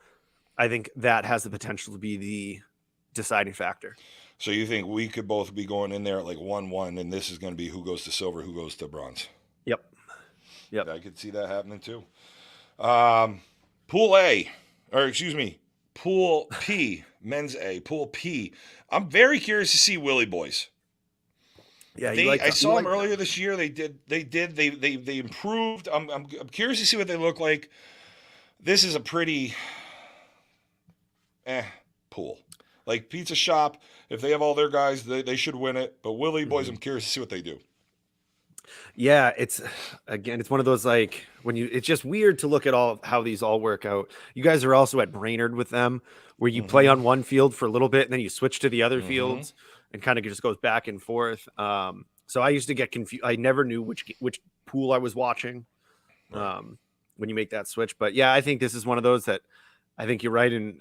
I think that has the potential to be the deciding factor. So you think we could both be going in there at like 1-1, and this is going to be who goes to silver, who goes to bronze? Yep. I could see that happening too. Pool P, men's A, Pool P. I'm very curious to see Willie Boys. Yeah, I saw them earlier this year. They improved. I'm curious to see what they look like. This is a pretty pool. Like Pizza Shop, if they have all their guys, they should win it. But Willie Boys, I'm curious to see what they do. Yeah, it's one of those, like, it's just weird to look at all how these all work out. You guys are also at Brainerd with them, where you play on one field for a little bit and then you switch to the other fields, and kind of just goes back and forth. So I used to get confused. I never knew which pool I was watching when you make that switch. But yeah, I think this is one of those that I think you're right in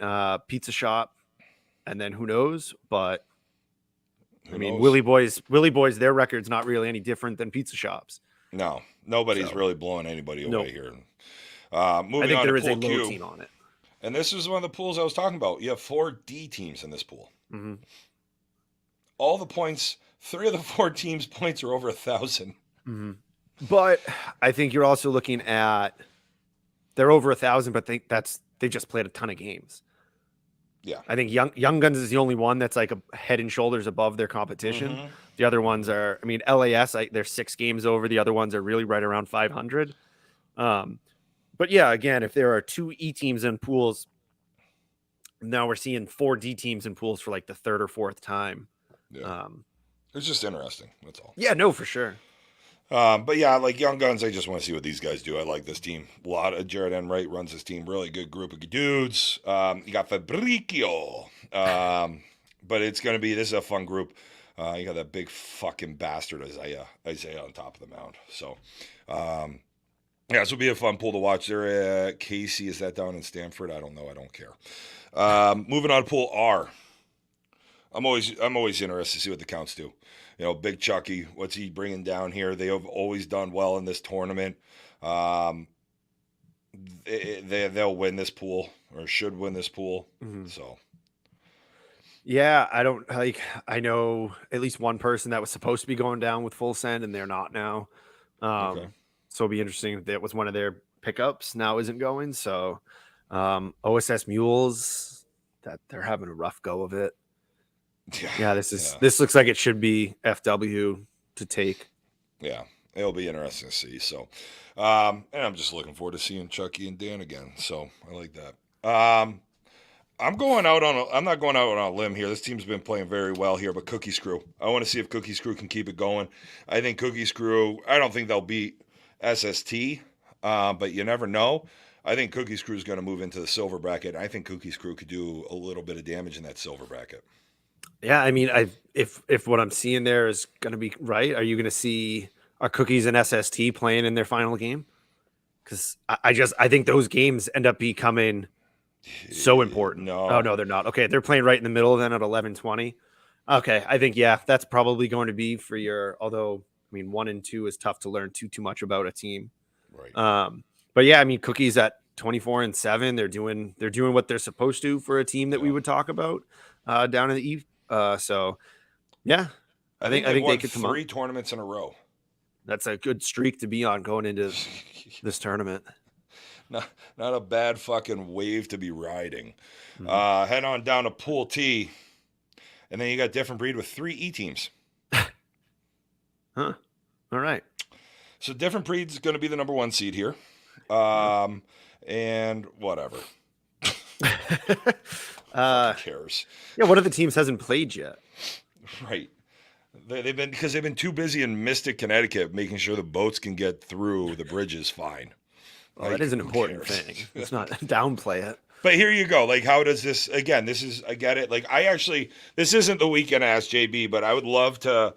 Pizza Shop, and then who knows? But I mean, Willie Boys, their record's not really any different than Pizza Shop's. No, nobody's really blowing anybody away here. Moving I think on there to is a Pool low Q. team on it. And this is one of the pools I was talking about. You have 4 D teams in this pool. All the points, 3 of the 4 teams' points are over 1,000. But I think you're also looking at, they're over 1,000, but they just played a ton of games. Yeah, I think Young Guns is the only one that's like a head and shoulders above their competition. The other ones are, I mean, LAS, they're 6 games over. The other ones are really right around 500. But yeah, again, if there are 2 E teams in pools, now we're seeing 4 D teams in pools for like the 3rd or 4th time. Yeah. It's just interesting. That's all. Yeah, no, for sure. But yeah, like Young Guns, I just want to see what these guys do. I like this team. A lot of Jared Enright runs this team. Really good group of dudes. You got Fabricio. But it's going to be, this is a fun group. You got that big fucking bastard Isaiah on top of the mound. So, this will be a fun pool to watch. They're at Casey. Is that down in Stamford? I don't know. I don't care. Moving on to Pool R. I'm always interested to see what the Counts do. Big Chucky, what's he bringing down here? They have always done well in this tournament. They'll win this pool or should win this pool. Mhm. So. Yeah, I know at least one person that was supposed to be going down with Full Send, and they're not now. Okay. So it'll be interesting if that was one of their pickups now isn't going. So OSS Mules, that they're having a rough go of it. Yeah, this looks like it should be FW to take. Yeah, it'll be interesting to see. So, and I'm just looking forward to seeing Chucky and Dan again. So I like that. I'm not going out on a limb here. This team's been playing very well here, but Cookie Screw. I want to see if Cookie Screw can keep it going. I think Cookie Screw, I don't think they'll beat SST, but you never know. I think Cookie Screw is going to move into the silver bracket. I think Cookie Screw could do a little bit of damage in that silver bracket. Yeah, I mean, if what I'm seeing there is going to be right, are you going to see our Cookies and SST playing in their final game? Because I think those games end up becoming so important. No. Oh no, they're not. Okay, they're playing right in the middle then at 11:20. Okay, I think that's probably going to be for your. Although I mean, 1 and 2 is tough to learn too much about a team. Right. But yeah, I mean, Cookies at 24-7. They're doing what they're supposed to for a team that we would talk about down in the East. So yeah, I think they could come 3 tournaments in a row. That's a good streak to be on going into this tournament. Not a bad fucking wave to be riding. Mm-hmm. Head on down to Pool T, and then you got Different Breed with 3 E teams. Huh. All right. So Different Breed's going to be the number 1 seed here. And whatever. Who cares? Yeah, one of the teams hasn't played yet. Right. They've been too busy in Mystic, Connecticut, making sure the boats can get through the bridges fine. Well, that is an important thing. Let's not downplay it. But here you go. Like, how does this, again, I get it. Like, this isn't the weekend Ask JB, but I would love to,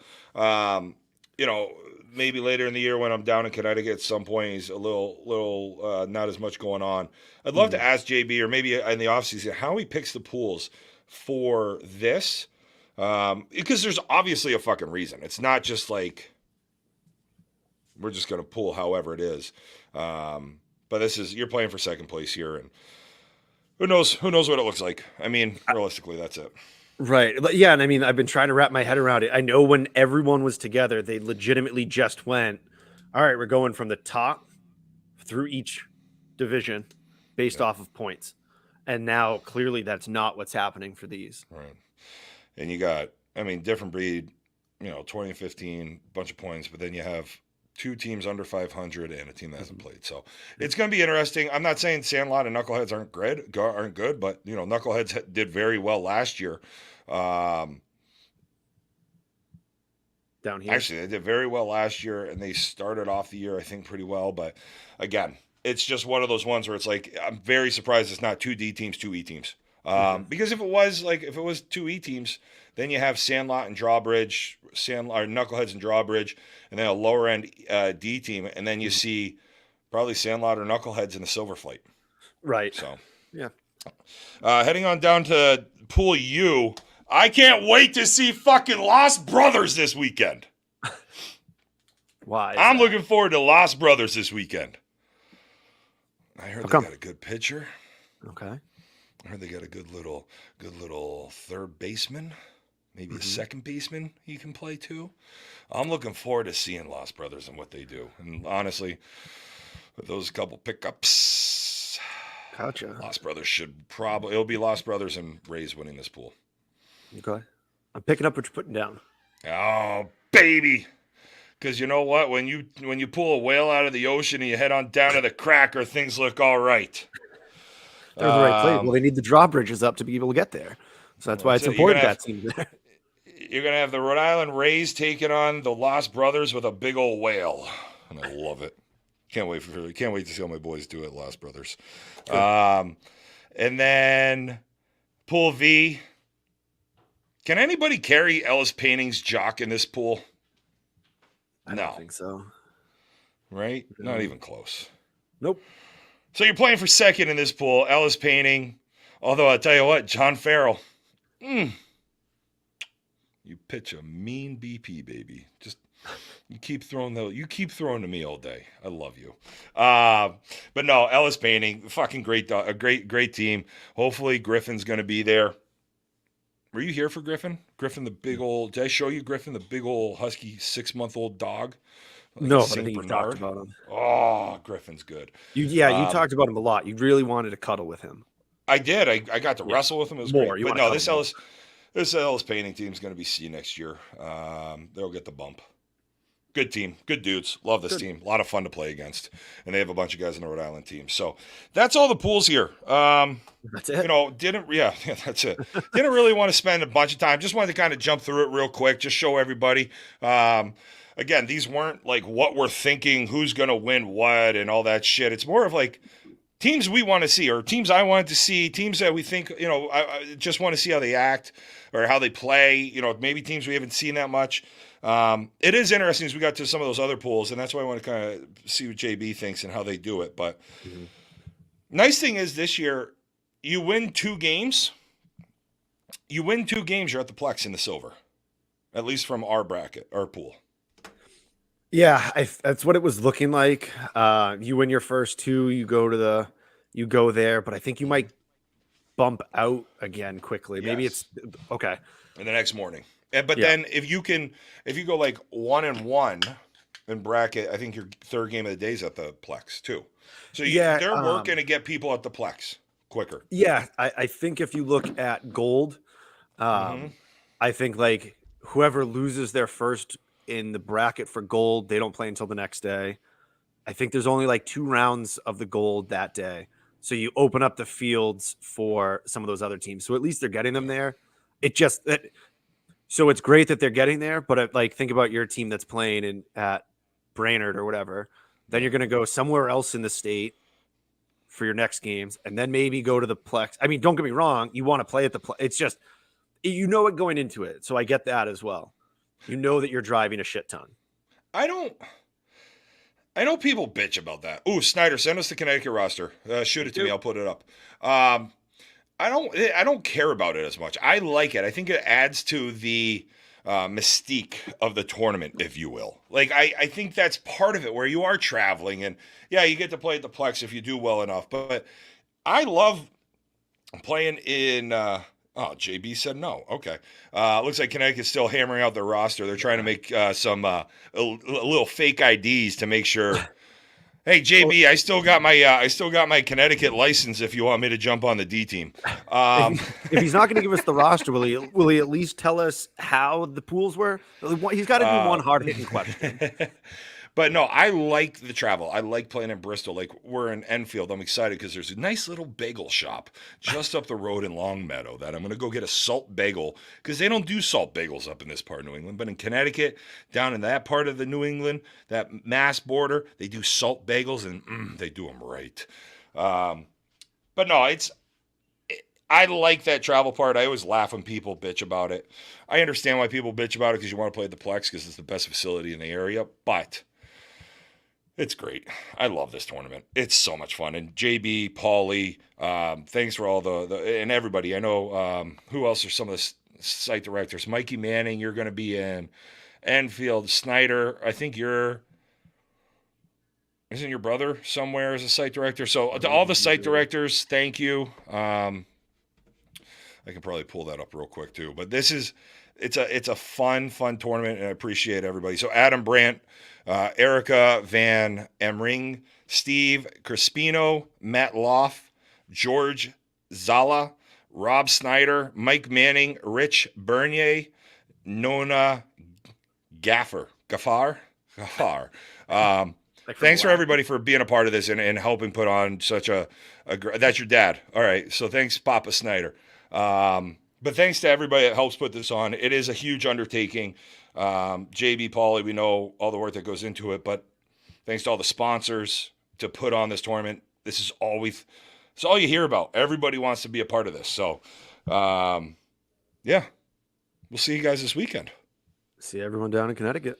maybe later in the year when I'm down in Connecticut at some point, he's a little not as much going on. I'd love to ask JB, or maybe in the offseason, how he picks the pools for this. Because there's obviously a fucking reason. It's not just like, we're just going to pool however it is. But you're playing for second place here, and who knows what it looks like. I mean, realistically, that's it. Right. Yeah, and I mean, I've been trying to wrap my head around it. I know when everyone was together, they legitimately just went, all right, we're going from the top through each division based off of points. And now, clearly, that's not what's happening for these. Right. And you got, Different Breed, 2015, bunch of points, but then you have 2 teams under 500 and a team that hasn't played. So it's going to be interesting. I'm not saying Sandlot and Knuckleheads aren't good, but Knuckleheads did very well last year. Down here, actually, they did very well last year, and they started off the year, I think, pretty well. But again, it's just one of those ones where it's like, I'm very surprised it's not 2 D teams, 2 E teams. Because if it was 2 E teams, then you have Sandlot and Drawbridge, Knuckleheads and Drawbridge, and then a lower end D team, and then you see probably Sandlot or Knuckleheads in the Silver Flight. Right. So yeah. Heading on down to Pool U, I can't wait to see fucking Lost Brothers this weekend. Why? I'm looking forward to Lost Brothers this weekend. I heard they got a good pitcher. Okay. I heard they got a good little third baseman, maybe a second baseman he can play too. I'm looking forward to seeing Lost Brothers and what they do. And honestly, with those couple pickups, gotcha. Lost Brothers it'll be Lost Brothers and Rays winning this pool. Okay. I'm picking up what you're putting down. Oh, baby. Because you know what? When you pull a whale out of the ocean and you head on down to the cracker, things look all right. They're the right place. Well, they need the drawbridges up to be able to get there. So that's why it's important that team's there. You're going to have the Rhode Island Rays taking on the Lost Brothers with a big old whale. And I love it. Can't wait to see how my boys do it, Lost Brothers. Cool. And then Pool V. Can anybody carry Ellis Painting's jock in this pool? I don't think so. Right? No. Not even close. Nope. So you're playing for second in this pool, Ellis Painting. Although I'll tell you what, John Farrell. You pitch a mean BP, baby. Just you keep throwing to me all day. I love you. But no, Ellis Painting, fucking great, a great team. Hopefully Griffin's going to be there. Were you here for Griffin? Griffin, the big old. Did I show you Griffin, the big old husky 6-month-old dog? Like No, but I Saint think you Bernard. talked about him. Oh, Griffin's good. You talked about him a lot. You really wanted to cuddle with him. I did. I got to wrestle with him. It was More. great. You But wanna no, cuddle this Ellis Painting team is going to be C next year. They'll get the bump. Good team. Good dudes. Love this team. A lot of fun to play against. And they have a bunch of guys in the Rhode Island team. So that's all the pools here. That's it. That's it. Didn't really want to spend a bunch of time. Just wanted to kind of jump through it real quick. Just show everybody. Again, these weren't like what we're thinking, who's going to win what and all that shit. It's more of like teams we want to see or teams I wanted to see, teams that we think, I just want to see how they act or how they play, maybe teams we haven't seen that much. It is interesting as we got to some of those other pools, and that's why I want to kind of see what JB thinks and how they do it. But nice thing is this year, you win 2 games. You're at the Plex in the silver, at least from our bracket, our pool. Yeah, that's what it was looking like. You win your first 2, you go there, but I think you might bump out again quickly. Maybe it's okay. And the next morning. Then if you go like 1-1 in bracket, I think your third game of the day is at the Plex too. So they're working to get people at the Plex quicker. Yeah, I think if you look at gold, I think like whoever loses their first in the bracket for gold, they don't play until the next day. I think there's only like 2 rounds of the gold that day. So you open up the fields for some of those other teams. So at least they're getting them there. So it's great that they're getting there, but like think about your team that's playing at Brainerd or whatever. Then you're going to go somewhere else in the state for your next games, and then maybe go to the Plex. I mean, don't get me wrong, you want to play at the Plex. It's just it going into it. So I get that as well. You know that you're driving a shit ton. I know people bitch about that. Ooh, Snyder, send us the Connecticut roster. Shoot it to me. I'll put it up. I don't care about it as much. I like it. I think it adds to the mystique of the tournament, if you will. Like, I think that's part of it where you are traveling and you get to play at the Plex if you do well enough. But I love playing in, JB said no. Okay. Looks like Connecticut's still hammering out their roster. They're trying to make some a little fake IDs to make sure. Hey JB, I still got my Connecticut license. If you want me to jump on the D team, if he's not going to give us the roster, will he at least tell us how the pools were? He's got to do one hard hitting question. But no, I like the travel. I like playing in Bristol. Like we're in Enfield. I'm excited because there's a nice little bagel shop just up the road in Longmeadow that I'm going to go get a salt bagel because they don't do salt bagels up in this part of New England. But in Connecticut, down in that part of the New England, that Mass border, they do salt bagels and they do them right. But no, I like that travel part. I always laugh when people bitch about it. I understand why people bitch about it because you want to play at the Plex because it's the best facility in the area. But it's great. I love this tournament. It's so much fun. And JB, Paulie, thanks for all the and everybody. I know who else are some of the site directors. Mikey Manning, you're going to be in Enfield. Snyder, I think isn't your brother somewhere as a site director? So to all the site directors, thank you. I can probably pull that up real quick too. But it's a fun tournament, and I appreciate everybody. So Adam Brandt, Erica Van Emring, Steve Crispino, Matt Loff, George Zala, Rob Snyder, Mike Manning, Rich Bernier, Nona Gaffar. Thanks for everybody for being a part of this and helping put on such a that's your dad. All right. So thanks, Papa Snyder. But thanks to everybody that helps put this on. It is a huge undertaking. JB, Paulie, we know all the work that goes into it, but thanks to all the sponsors to put on this tournament. It's all you hear about. Everybody wants to be a part of this. So, we'll see you guys this weekend. See everyone down in Connecticut.